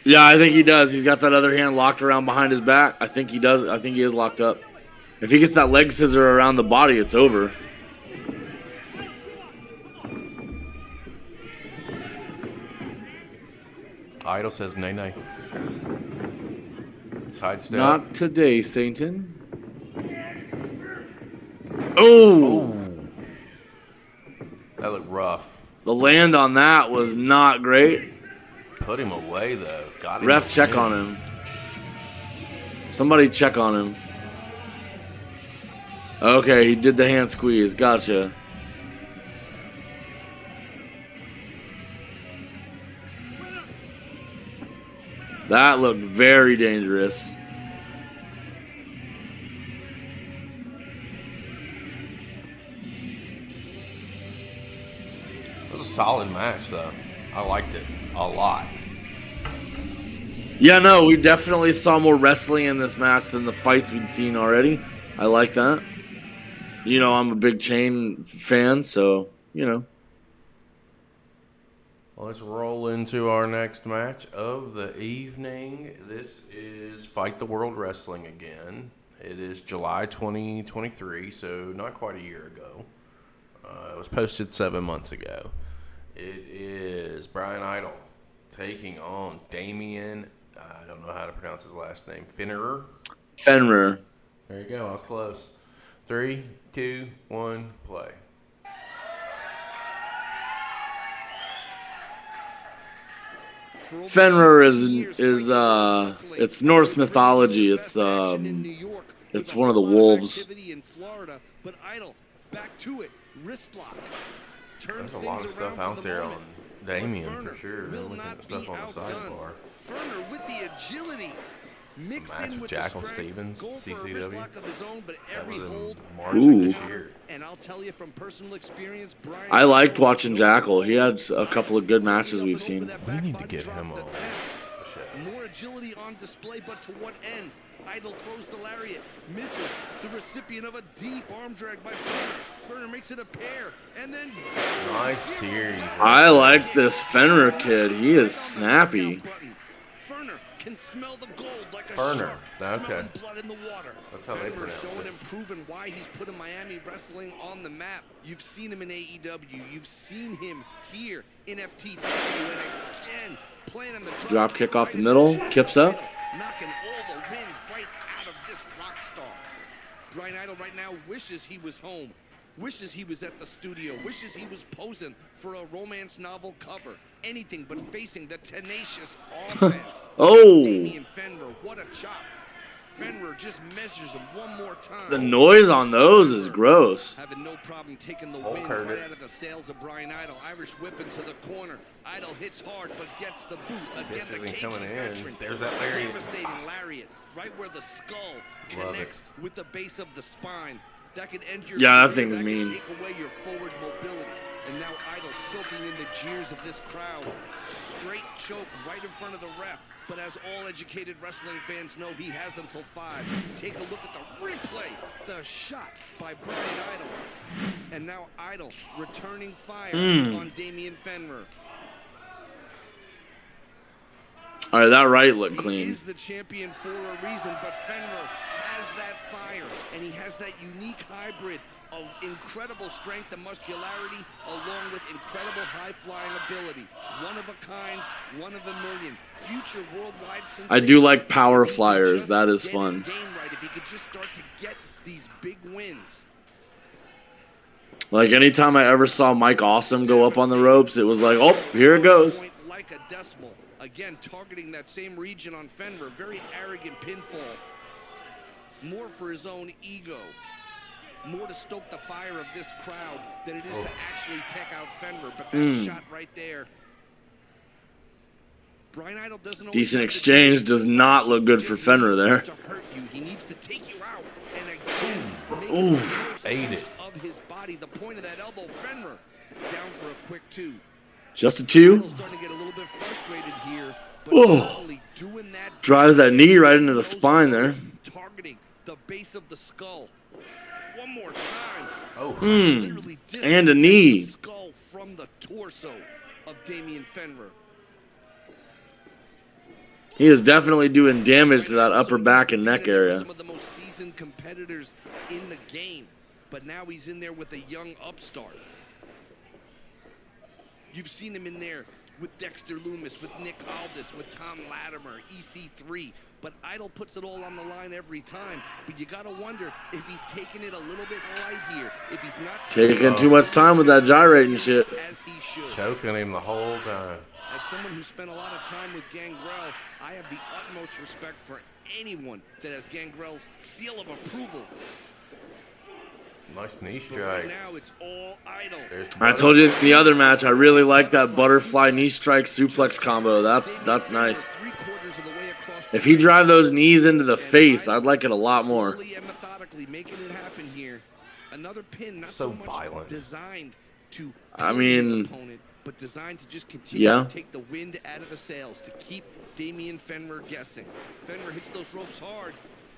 Yeah, I think he does. He's got that other hand locked around behind his back. I think he does. I think he is locked up. If he gets that leg scissor around the body, it's over. Idol says nay. Sidestep. Not today, Satan. Oh! That looked rough. The land on that was not great. Put him away, though. Got him. Ref, check on him. Somebody check on him. Okay, he did the hand squeeze. Gotcha. That looked very dangerous. It was a solid match, though. I liked it a lot. Yeah, no, we definitely saw more wrestling in this match than the fights we'd seen already. I like that. You know, I'm a big Chain fan, so, you know. Well, let's roll into our next match of the evening. This is Fight the World Wrestling again. It is July 2023, so not quite a year ago. It was posted 7 months ago. It is Bryan Idol taking on Damian. I don't know how to pronounce his last name. Fenrir. Fenrir. There you go. I was close. 3, 2, 1, play. Fenrir is it's Norse mythology. It's one of the wolves. But Idol back to it. Wrist lock. There's a lot of stuff out there on Damian for sure. Looking at stuff on the sidebar. Fenrir with the agility. Mixed Match in with with Jackal the strength, Stevens, go for a wrist CCW. lock of his own, but That every was in hold. March of this year. And I'll tell you from personal experience, Bryan I liked Idol watching knows Jackal. it. He had a couple of good matches we've seen. We need to get him on the show. More agility on display, but to what end? Idol throws the lariat, misses, the recipient of a deep arm drag by Fenrir. Fenrir makes it a pair, and then Nice series. I like this Fenrir kid. He is snappy. Fenrir can smell the gold like a Fenrir. shark, Okay. smelling blood in the water. That's how they Fenrir pronounce showing it. and proving why he's putting Miami wrestling on the map. You've seen him in AEW. You've seen him here in FTW, and again playing on the Drop kick off right the in middle, chest. kips up. Knocking all the wind right out of this rock star. Bryan Idol right now wishes he was home. Wishes he was at the studio. Wishes he was posing for a romance novel cover. Anything but facing the tenacious offense. Oh. Damian Fenrir, what a chop. Fenrir just measures him one more time. The noise on those is gross. Having no problem taking the Hulk wind heard right it. out of the sails of Bryan Idol. Irish whip into the corner. Idol hits hard but gets the boot. Again, Pitch the isn't cagey coming in. veteran. There's that lariat. Devastating lariat. Right where the skull Love connects with the base of the spine. That could end your Yeah, that career. thing's That mean. could take away your forward mobility. And now Idol soaking in the jeers of this crowd. Straight choke right in front of the ref. But as all educated wrestling fans know, he has until 5. Take a look at the replay. The shot by Bryan Idol. And now Idol returning fire on Damian Fenrir. All right, that right looked He clean. is the champion for a reason, but Fenrir has that fire, and he has that unique hybrid of incredible strength and muscularity, along with incredible high-flying ability. One of a kind, one of a million. Future worldwide sensation. I do like power If he could flyers. just That is get fun. his game right, if he could just start to get these big wins. Like anytime I ever saw Mike Awesome go up on the ropes, it was like, oh, here it goes. Point like a decimal. Again, targeting that same region on Fenrir. Very arrogant pinfall. More for his own ego. more to stoke the fire of this crowd than it is to actually take out Fenrir. But that shot right there. Bryan Idol doesn't Decent exchange. Does not look good for Fenrir there. to hurt you. He needs to take you out. And again, Ate it. of his body, the point of that elbow, Fenrir down for a quick 2. Just a 2. Idol's starting to get a little bit frustrated here, but certainly doing that Drives that knee right into the spine there. targeting the base of the skull. One more time. Oh, Literally and a knee. the skull from the torso of Damian Fenrir. He is definitely doing damage to that upper back and neck area. Some of the most seasoned competitors in the game, but now he's in there with a young upstart. You've seen him in there with Dexter Loomis, with Nick Aldis, with Thom Latimer, EC3. But Idol puts it all on the line every time. But you got to wonder if he's taking it a little bit light here. If he's not Taking too much time with that gyrating shit. as he should. choking him the whole time. As someone who spent a lot of time with Gangrel, I have the utmost respect for anyone that has Gangrel's seal of approval. Nice knee But right strikes. now, it's all Idol. There's I told you in the other match, I really like that butterfly knee strike suplex combo. That's nice. 3/4 of the way across the If he ring. drive those knees into the face, I'd like it a lot more. Slowly and methodically making it happen here. Another pin, not So so much violent. designed to I pin his mean, opponent, but designed to just continue yeah. to take the wind out of the sails, to keep Damian Fenrir guessing. Fenrir hits those ropes hard.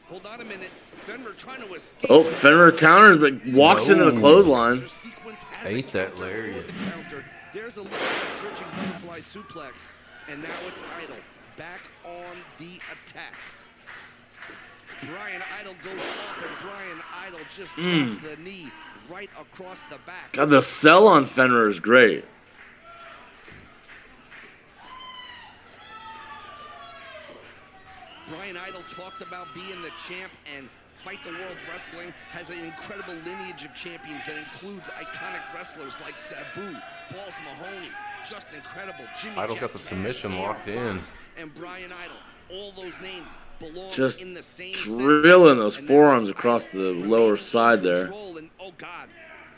Hold on a minute. Fenrir trying to escape. Oh, Fenrir counters, but walks into the clothesline. Sequence has a Ate that counter lariat. for the counter. There's a look at that bridging butterfly suplex, and now it's Idol back on the attack. Bryan Idol goes up, and Bryan Idol just drops the knee right across the back. God, the sell on Fenrir is great. Bryan Idol talks about being the champ, and Fight the World Wrestling has an incredible lineage of champions that includes iconic wrestlers like Sabu, Balls Mahoney, just incredible. Jimmy Idol's Jack got the submission Nash, locked Air in. Fox, and Bryan Idol. All those names belong Just in the same drilling those sentence. And now forearms it's across Idol the remaining lower in side there. control, and, oh God,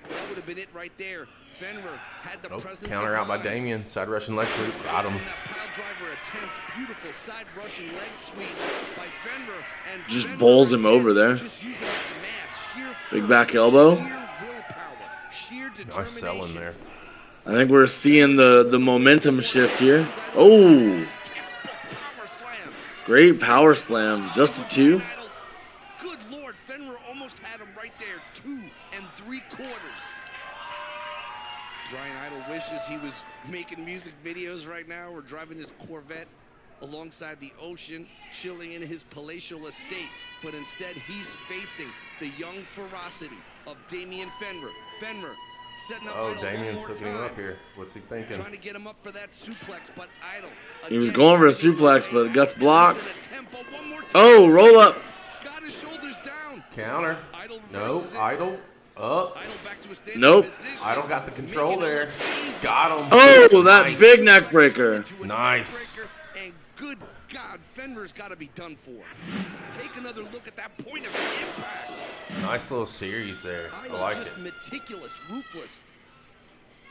that would have been it right there. Fenrir had the Oh, presence counter of out by mind. Damien. Side Russian Lexi. Got him. That pile driver attempt, beautiful side Russian leg sweep by Fenrir, and Just Fenrir bowls him again, over there. just using that mass, sheer Big force, back elbow. sheer willpower, sheer Nice selling determination. there. I think we're seeing the momentum shift here. Oh, Textbook power slam. great power slam. Just a 2. Good Lord, Fenrir almost had him right there, 2 3/4. Bryan Idol wishes he was making music videos right now or driving his Corvette alongside the ocean, chilling in his palatial estate. But instead, he's facing the young ferocity of Damian Fenrir. Fenrir setting up Oh, Idol Damien's one more hooking him time. up here. What's he thinking? Trying to get him up for that suplex, but Idol. He was again, going for a finding suplex, way, but it gets and blocked. just an attempt, but one more time. Oh, roll up. Got his shoulders down. Counter. Idol No, reverses it. Idol. Up. Idol back to a standing Nope. position. Idol got the control Making it there. look easy. Got him. Oh, that Nice. big neck breaker. Into a neck Nice. breaker, and good God, Fenrir's got to be done for. Take another look at that point of impact. Nice little series there. I Idol like just it. meticulous, ruthless,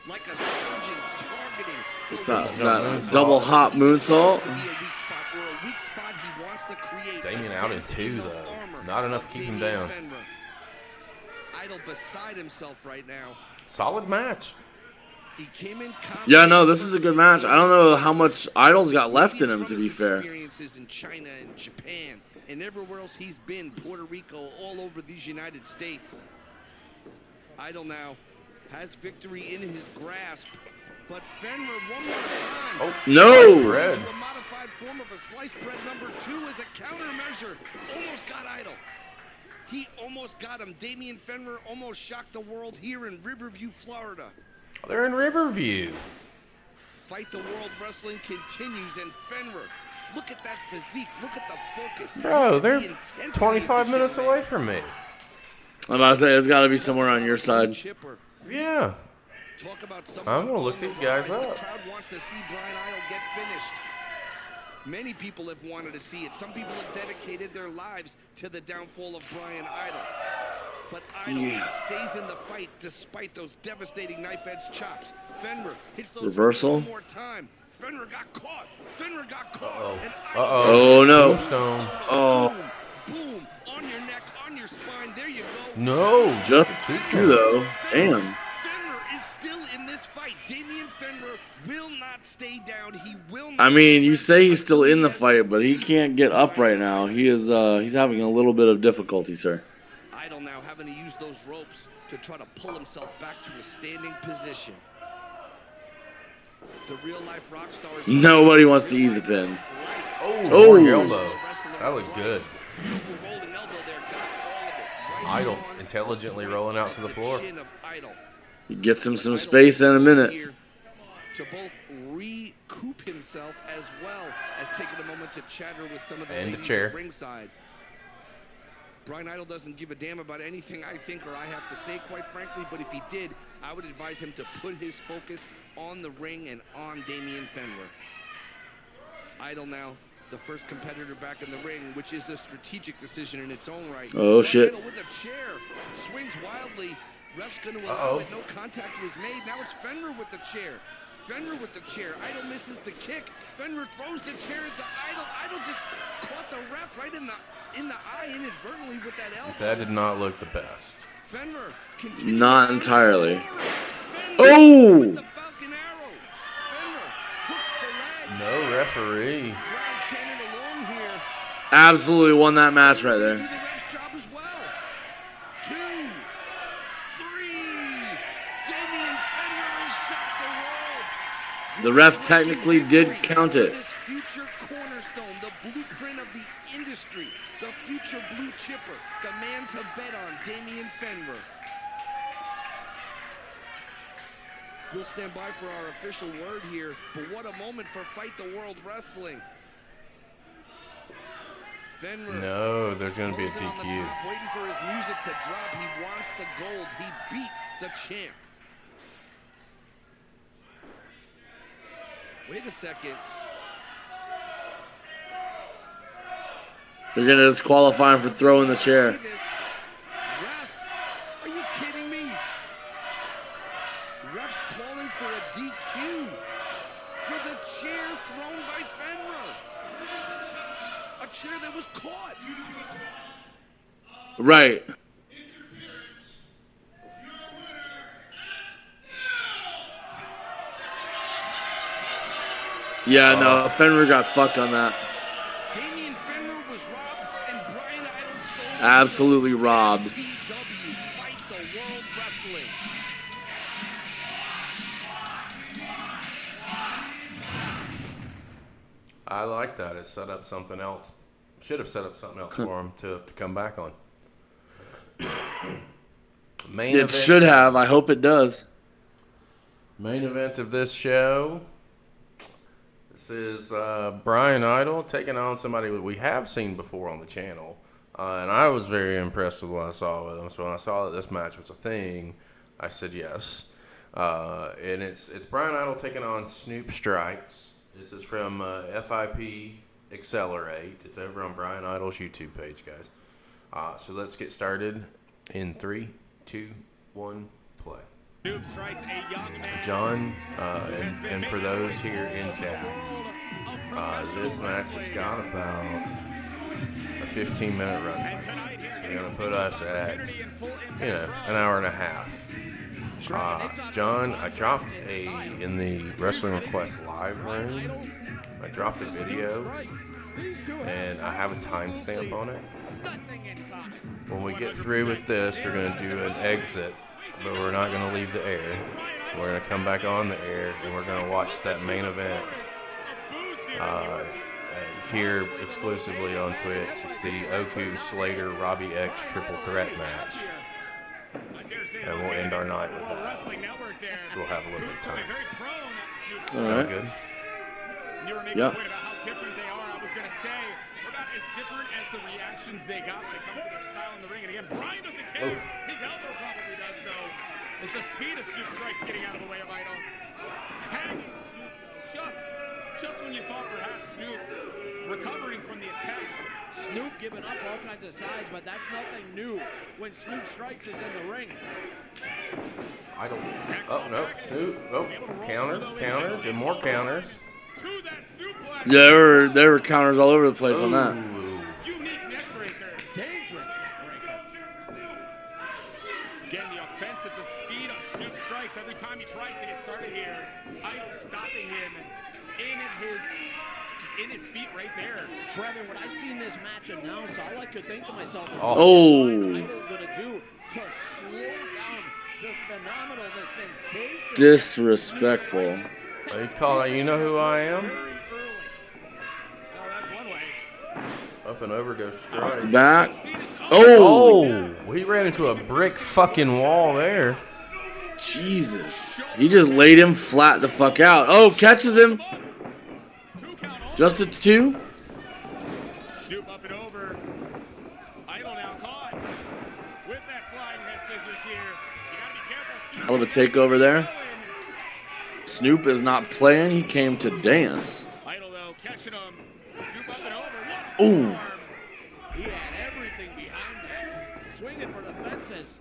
like a surgeon targeting. the It's that, weak that spot. double hop moonsault. To be a weak spot, or a weak spot he wants to create. Damien a out in dent 2, the though. armor Not enough of to keep him Damian down. Fenrir. Idol beside himself right now. Solid match. He came in Yeah, no, this is a good match. I don't know how much Idol's got left in him, to be fair. Experiences in China and Japan and everywhere else he's been, Puerto Rico, all over these United States. Idol now has victory in his grasp, but Fenrir one more time. Oh, No. nice bread. To a modified form of a sliced bread number 2 as a countermeasure. Almost got Idol. He almost got him. Damian Fenrir almost shocked the world here in Riverview, Florida. They're in Riverview. Fight the World Wrestling continues, and Fenrir, look at that physique, look at the focus. Bro, look at they're the intensity of 25 this minutes young away man. from me. I'm about to say, it's got to be somewhere on your side. Chipper. Yeah. Talk about I'm gonna look on the these guys rise. up. The crowd wants to see Bryan Idol get finished. Many people have wanted to see it. Some people have dedicated their lives to the downfall of Bryan Idol. but Idol stays in the fight despite those devastating knife-edge chops. Fenrir hits those Reversal. one more time. Fenrir got caught. Fenrir got caught. And Idol Oh, no. Tombstone. Oh. Boom, boom, on your neck, on your spine. There you go. No, Just two, though. Damn. Fenrir is still in this fight. Damian Fenrir will not stay down. He will not. I mean, you say he's still in the fight, but he can't get up right now. He is he's having a little bit of difficulty, sir. Idol now having to use those ropes to try to pull himself back to a standing position. The real life rock stars. Nobody wants to eat the pin. Oh, elbow. That looked good. Beautiful rolling elbow there. Got all of it. Right Idol on intelligently rolling out to the floor. chin of Idol. He gets him some space in a minute. To both recoup himself as well as taking a moment to chatter with some of the And the ladies chair. at ringside. Bryan Idol doesn't give a damn about anything I think or I have to say, quite frankly, but if he did, I would advise him to put his focus on the ring and on Damian Fenrir. Idol now, the first competitor back in the ring, which is a strategic decision in its own right. Oh, Bryan shit. Idol with a chair, swings wildly. Ref's going to allow it. No contact was made. Now it's Fenrir with the chair. Fenrir with the chair. Idol misses the kick. Fenrir throws the chair into Idol. Idol just caught the ref right in the eye inadvertently with that elbow. That did not look the best. Fenrir continues. Not entirely. Fenrir Oh! with the Falcon Arrow. Fenrir hooks the leg. No referee. Crowd chanting along here. Absolutely won that match right Do there. the ref's job as well. 2, 3. Damian Fenrir has shot the world. The ref technically did count it. This future cornerstone, the blueprint of the industry, the future blue chipper, the man to bet on, Damian Fenrir. We'll stand by for our official word here, but what a moment for Fight the World Wrestling. Fenrir. No, there's going to be a goes in on the DQ. top, waiting for his music to drop. He wants the gold. He beat the champ. Wait a second. They're gonna disqualify him for throwing the chair. See this? Ref, are you kidding me? Ref's calling for a DQ for the chair thrown by Fenrir. A chair that was caught. Right. Yeah, no, Fenrir got fucked on that. Damian Fenrir was robbed and Bryan Idol stole. Absolutely robbed. FTW, Fight the World Wrestling. I like that. It set up something else. Should have set up something else for him to come back on. Main It event. should have. I hope it does. Main event of this show. This is Bryan Idol taking on somebody that we have seen before on the channel. And I was very impressed with what I saw with him. So when I saw that this match was a thing, I said yes. And it's Bryan Idol taking on Snoop Strikes. This is from FIP Accelerate. It's over on Bryan Idol's YouTube page, guys. So let's get started in 3, 2, 1, play. Snoop strikes a young man. John, and for those here in chat, this match has got about a 15-minute run time. So you're going to put us at, an hour and a half. John, I dropped in the Wrestling Request live room, I dropped a video, and I have a timestamp on it. When we get through with this, we're going to do an exit, but we're not going to leave the air. We're going to come back on the air, and we're going to watch that main event here exclusively on Twitch. It's the Oku Slater Robbie X Triple Threat match. And we'll end our night with that. So we'll have a little bit of time. Sound good? You were making a point about how different they are. I was going to say, we're about as different as the reactions they got when it comes to their style in the ring. And again, Bryan doesn't care. His elbow probably does, though. As the speed of Snoop Strikes getting out of the way of Idol. Hanging Snoop, just when you thought perhaps Snoop recovering from the attack. Snoop giving up all kinds of size, but that's nothing new when Snoop Strikes is in the ring. Idol. Oh, no. Snoop. Oh, counters, and more counters. Yeah, there were counters all over the place on that. Unique neck breaker. Dangerous neck breaker. Again, the offense at the speed of Snoop Strikes. Every time he tries to get started here, Idol stopping him in his feet right there. Draven, when I seen this match announced, all I could think to myself is what is Idol gonna do to slow down the phenomenal, the sensation. Disrespectful. They call that, you know who I am? No, that's one way. Up and over goes Strike. Back. Oh! He ran into a brick fucking wall there. Jesus. He just laid him flat the fuck out. Oh, catches him. Just a 2. Snoop up and over. Idol now caught with that flying head scissors here. You gotta be careful. Hell of a takeover there. Snoop is not playing. He came to dance. Idol though catching him. Snoop up and over. Ooh. He had everything behind him. Swinging for the fences.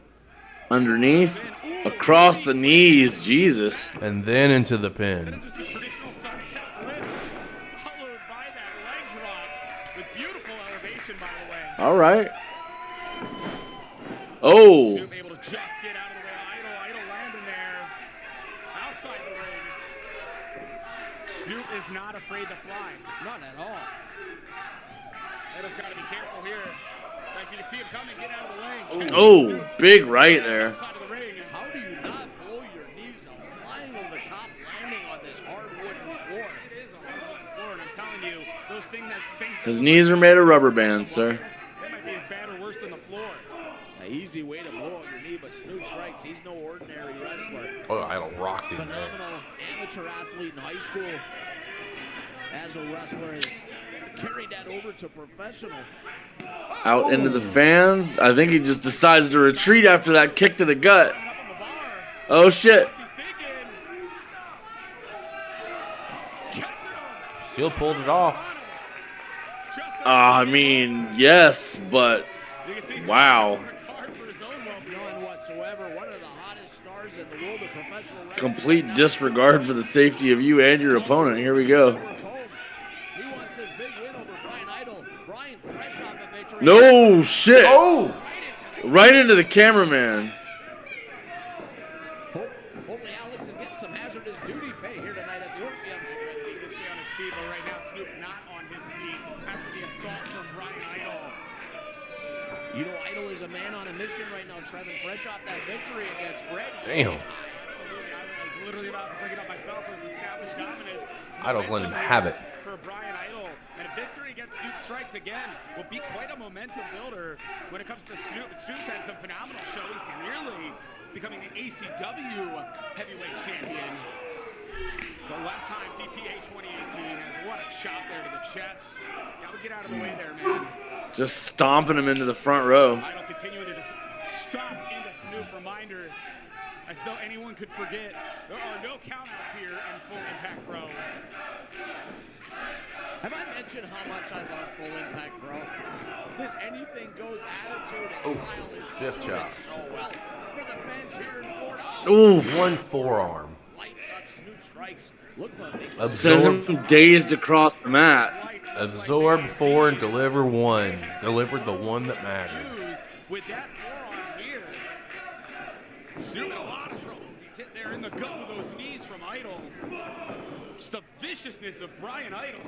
Underneath. Across the knees. Jesus. And then into the pin. Just a traditional sunset flip, followed by that leg drop with beautiful elevation, by the way. All right. Oh. Snoop able to just get out of the way. Idol landing there outside the ring. Snoop is not afraid to fly. Not at all. Idol's got to be careful here. In fact, you can see him coming, get out of the ring. Oh, big right there. Outside of the ring. How do you not blow your knees out? Flying over the top, landing on this hard wooden floor. It is a hard wooden floor, and I'm telling you, those things. His knees are made of rubber bands, sir. That might be as bad or worse than the floor. An easy way to blow out your knee, but Snoop Strikes, he's no ordinary wrestler. Oh, Idol rocked him there. Phenomenal amateur athlete in high school. As a wrestler, has carried that over to professional. Out into the fans. I think he just decides to retreat after that kick to the gut. Oh, shit. Still pulled it off. I mean, yes, but wow. None whatsoever. One of the hottest stars in the world of professional wrestling. Complete disregard for the safety of you and your opponent. Here we go. He wants his big win over Bryan Idol. Bryan fresh off a victory. No shit. Oh! Right into the cameraman. Hopefully Alex is getting some hazardous duty pay here tonight at the Orpheum. He did stay on his feet, but right now Snoop not on his feet after the assault from Bryan Idol. You know, Idol is a man on a mission right now, Trevin, fresh off that victory against Freddie. Damn. Absolutely. I was literally about to bring it up myself as established dominance. Idol's letting him have it. For Bryan Idol. And a victory against Snoop Strikes again will be quite a momentum builder when it comes to Snoop. Snoop's had some phenomenal showings here, nearly becoming the ACW heavyweight champion. But last time, DTA 2018 has what a chop there to the chest. Got to get out of the way there, man. Just stomping him into the front row. Idol continuing to just stomp into Snoop. Reminder, as though anyone could forget, there are no countouts here in Full Impact Pro. Have I mentioned how much I love Full Impact Pro? This anything goes attitude and style is stiff chop. so well for the fans here in Florida. Ooh. One forearm. Lights up, Snoop Strikes. Look for Sends him dazed across the mat. Absorb 4 and deliver 1. Delivered the one that mattered. With that forearm here, Snoop in a lot of trouble. He's hit there in the gut with those knees from Idol. Just the viciousness of Bryan Idol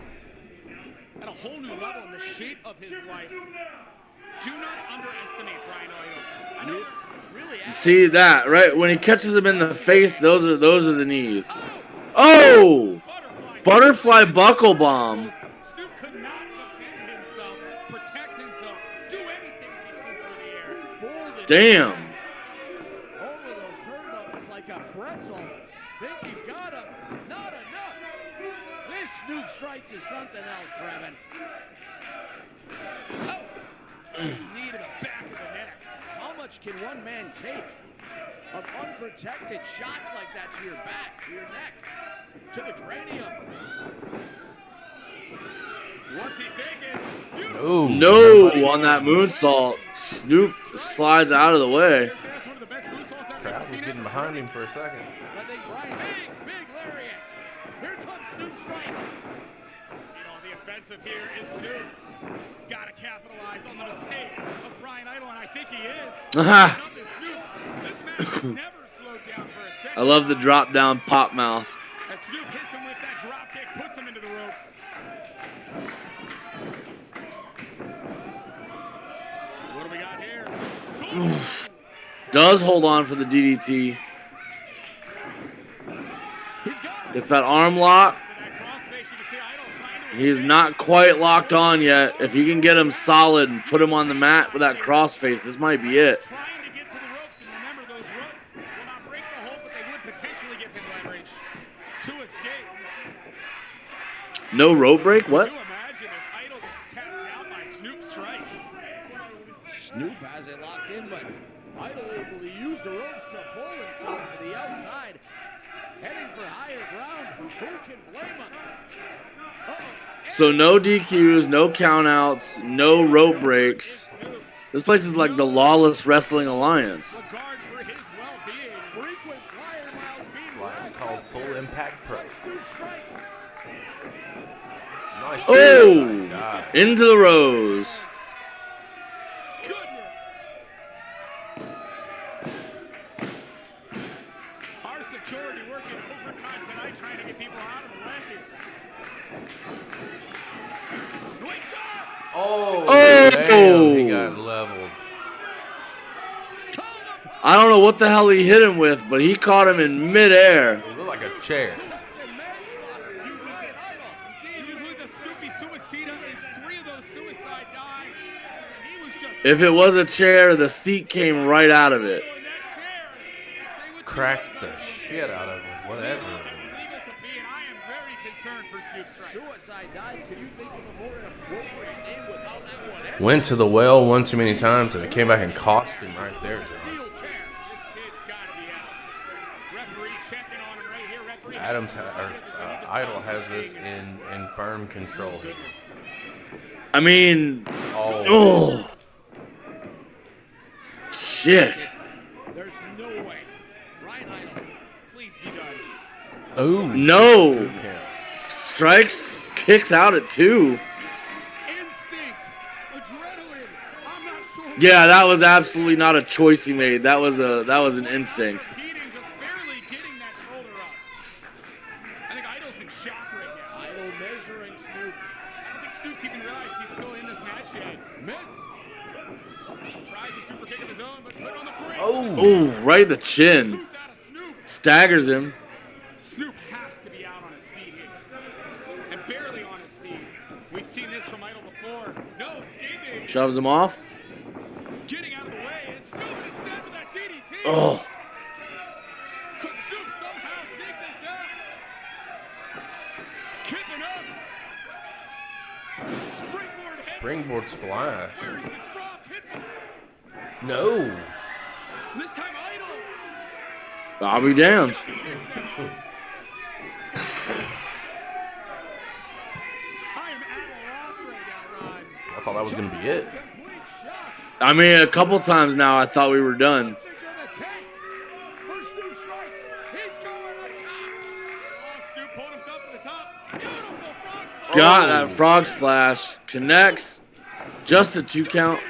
at a whole new level in the shape of his life. Do not underestimate Bryan Idol. I know really See that, right? When he catches him in the face, those are the knees. Oh! Butterfly buckle bomb. Snoop could not defend himself, protect himself, do anything as he flew through the air. folded Damn. over those turnbuckles like a pretzel. Think he's got him. Not enough. This Snoop Strikes is something else, Trevin. Oh. Knee to the back of the neck. How much can one man take of unprotected shots like that to your back, to your neck, to the cranium? What's he thinking? Ooh, No, on that moonsault, Snoop slides out of the way. That's one of the best moonsaults I've crowd ever was seen. getting behind him for a second. I think Bryan, big lariats. Here comes Snoop Strike. You know, the offensive here is Snoop. He's got to capitalize on the mistake of Bryan Idol, and I think he is. Up is Snoop. This match has never slowed down for a second. I love the drop down pop mouth. As Snoop hits him with that drop kick, puts him into the ropes. What do we got here? Boom. Does hold on for the DDT. Gets that arm lock. He's not quite locked on yet. If you can get him solid and put him on the mat with that crossface, this might be it. Trying to get to the ropes, and remember, those ropes will not break the hold, but they would potentially give him leverage to escape. No rope break? What? Can you imagine if Idol gets tapped out by Snoop strikes? Snoop has it locked in, but Idol able to use the ropes to pull himself to the outside. Heading for higher ground. Who can blame him? So no DQs, no countouts, no rope breaks. This place is like the Lawless Wrestling Alliance. Regard for his well-being. Frequent flyer miles being Why it's called Full Impact Pro. Snoop strikes. Nice. Oh! Dive. Into the Rose. Goodness. Our security working overtime tonight trying to get people out of the way. Wait, shot! Oh, Oh! damn, he got leveled. I don't know what the hell he hit him with, but he caught him in midair. It looked like a chair. Indeed, usually the Snoopy Suicida is 3 of those suicide dives, and he was just If it was a chair, the seat came right out of it. in that chair. Say what you Cracked will, the shit out of him, whatever but it I was. believe it could be, and I am very concerned for Snoop Strike. Suicide dive. Can you think of a more appropriate name without that one? Went to the well one too many times, and it came back and cost him right there, John. Steel chair. This kid's got to be out. Referee checking on him right here. Referee. Idol has this in firm control. Goodness. I mean, Oh, oh. Shit. There's no way. Bryan Idol. Please be done. oh, No. good count. Strikes, kicks out at 2. Instinct. Adrenaline. I'm not sure. Yeah, that was absolutely not a choice he made. That was an instinct. Repeating, just barely getting that shoulder up. I think Idol's in shock right now. Idol measuring Snoop. I don't think Snoop's even realized he's still in this match yet. Miss. Tries a super kick of his own, but put on the break. Oh, Oh, right in the chin. Tooth out of Snoop. Staggers him. Snoop has to be out on his feet here. And barely on his feet. We've seen this from Idol before. No escaping. Shoves him off. Getting out of the way is Snoop instead with that DDT. Oh. Could Snoop somehow dig this out? Kicking up. Springboard head. springboard splash. Where is this from? Hits him. No. This time Idol. I'll be damned. I am at a loss right now, Ron. I thought that was going to be it. Complete shock. I mean, a couple times now I thought we were done. What's it gonna take? For Snoop strikes. He's going up top. Oh, Snoop pulled himself to the top. Beautiful frog splash. Got that frog splash. Connects. Just a 2 count.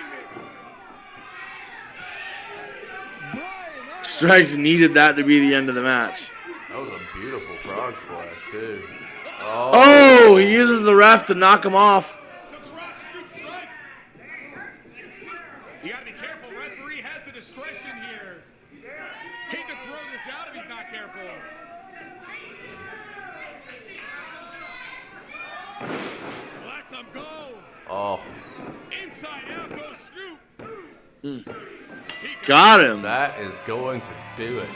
Strikes needed that to be the end of the match. That was a beautiful frog splash, too. Oh, he uses the ref to knock him off. To crush Snoop strikes. You gotta be careful. Referee has the discretion here. He could throw this out if he's not careful. Lets him go. Oh, Inside out goes Snoop. Got him. that is going to do it.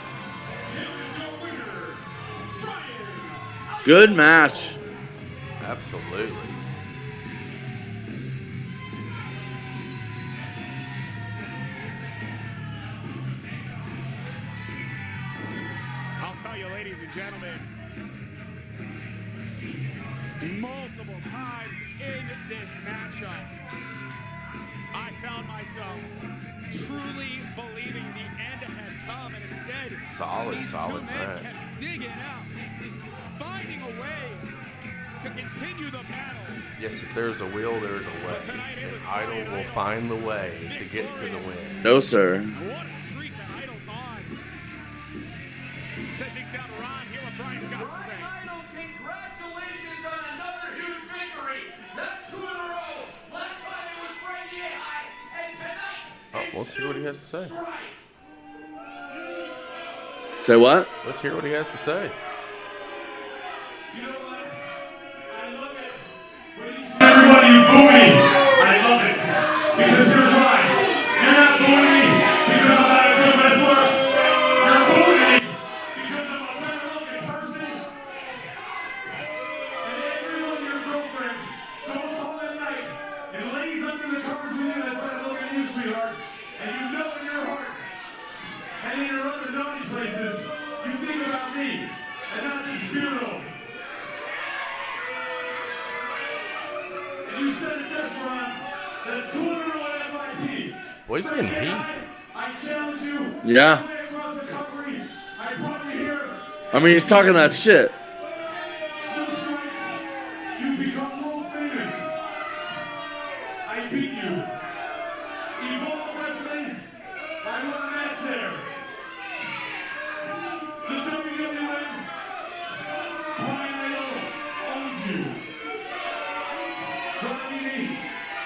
Good match. Absolutely. I'll tell you, ladies and gentlemen, multiple times in this matchup. I found myself truly believing the end had come, and instead, these two men kept digging out, just finding a way to continue the battle. Yes, if there's a will, there's a way. And Idol will find the way to get to the win. No, sir. What a streak that Idol's on. Send things down to Ron. Hear what Bryan's got to say. Bryan Idol, congratulations on another huge victory. That's 2 in a row. Last time it was Frankie High, and tonight Let's hear what he has to say. Say what? Let's hear what he has to say. You know what? I love it. Everybody boo me. I love it. Because here's why. You're not booing me because I'm not a good wrestler. You're booing me because I'm a better looking person. And every one of your girlfriends goes home at night and lays under the covers with you that's better looking than you, sweetheart. And you know in your heart and in your other naughty places, you think about me and not this beardo. You said it best, Ron. That's 2 in a row at FIP. Boy, he's getting heat. I challenge you. Yeah. Across the country. I brought you here. I mean, he's talking that shit. Snoop strikes. You become world famous. I beat you. Evolve Wrestling. I won a match there. The WWF. Bryan Idol owns you.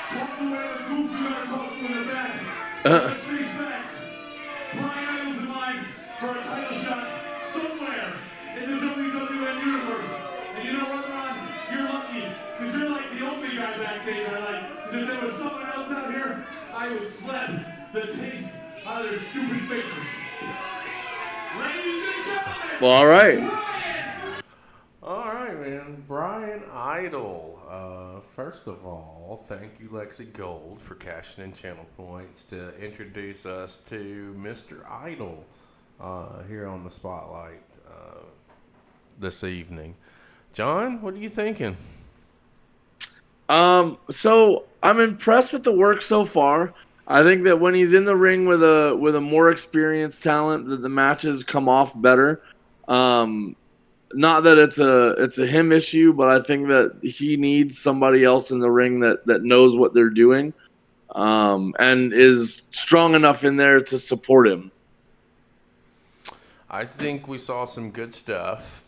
Talk to whatever goof you gotta talk to in the back. Let's face facts. Bryan Idol's in line for a title shot somewhere in the WWF universe. And you know what, Ron? You're lucky, because you're like the only guy backstage I like. Because if there was someone else out here, I would slap the taste out of their stupid faces. Ladies and gentlemen. Well, all right. All right, man. Bryan Idol. First of all, thank you, Lexi Gold, for cashing in channel points to introduce us to Mr. Idol here on the Spotlight this evening. John, what are you thinking? So I'm impressed with the work so far. I think that when he's in the ring with a more experienced talent, that the matches come off better. Not that it's a him issue, but I think that he needs somebody else in the ring that knows what they're doing, and is strong enough in there to support him. I think we saw some good stuff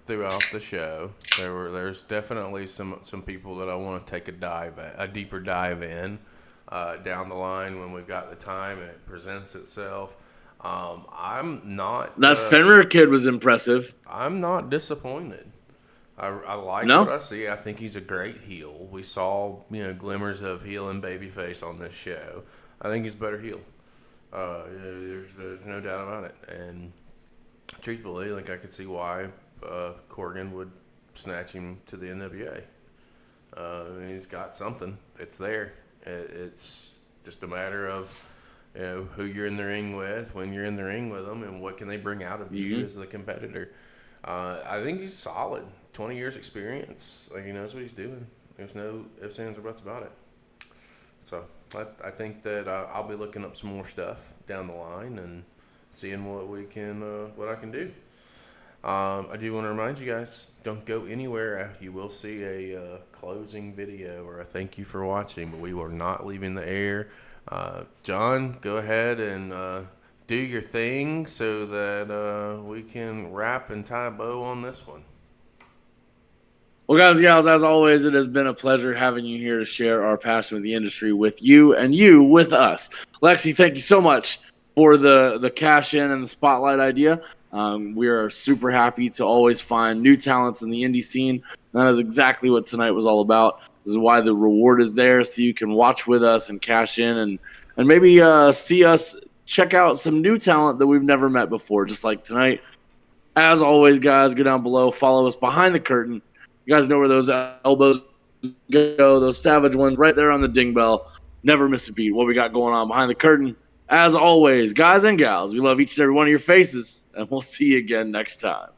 throughout the show. There's definitely some people that I want to take a deeper dive in down the line when we've got the time and it presents itself. I'm not. That Fenrir kid was impressive. I'm not disappointed. I like No? what I see. I think he's a great heel. We saw glimmers of heel and babyface on this show. I think he's a better heel. There's no doubt about it. And truthfully, like I could see why Corgan would snatch him to the NWA. He's got something. It's there. It's just a matter of who you're in the ring with, when you're in the ring with them, and what can they bring out of you as the competitor. I think he's solid. 20 years experience. Like, he knows what he's doing. There's no ifs, ands, or buts about it. So I think that I'll be looking up some more stuff down the line and seeing what I can do. I do want to remind you guys, don't go anywhere. You will see a closing video or a thank you for watching, but we are not leaving the air. John, go ahead and do your thing so that we can wrap and tie a bow on this one. Well, guys and gals, as always, it has been a pleasure having you here to share our passion with the industry with you and you with us. Lexi, thank you so much for the cash in and the spotlight idea. We are super happy to always find new talents in the indie scene. That is exactly what tonight was all about. This is why the reward is there, so you can watch with us and cash in and maybe see us check out some new talent that we've never met before, just like tonight. As always, guys, go down below, follow us behind the curtain. You guys know where those elbows go, those savage ones right there on the ding bell. Never miss a beat. What we got going on behind the curtain. As always, guys and gals, we love each and every one of your faces, and we'll see you again next time.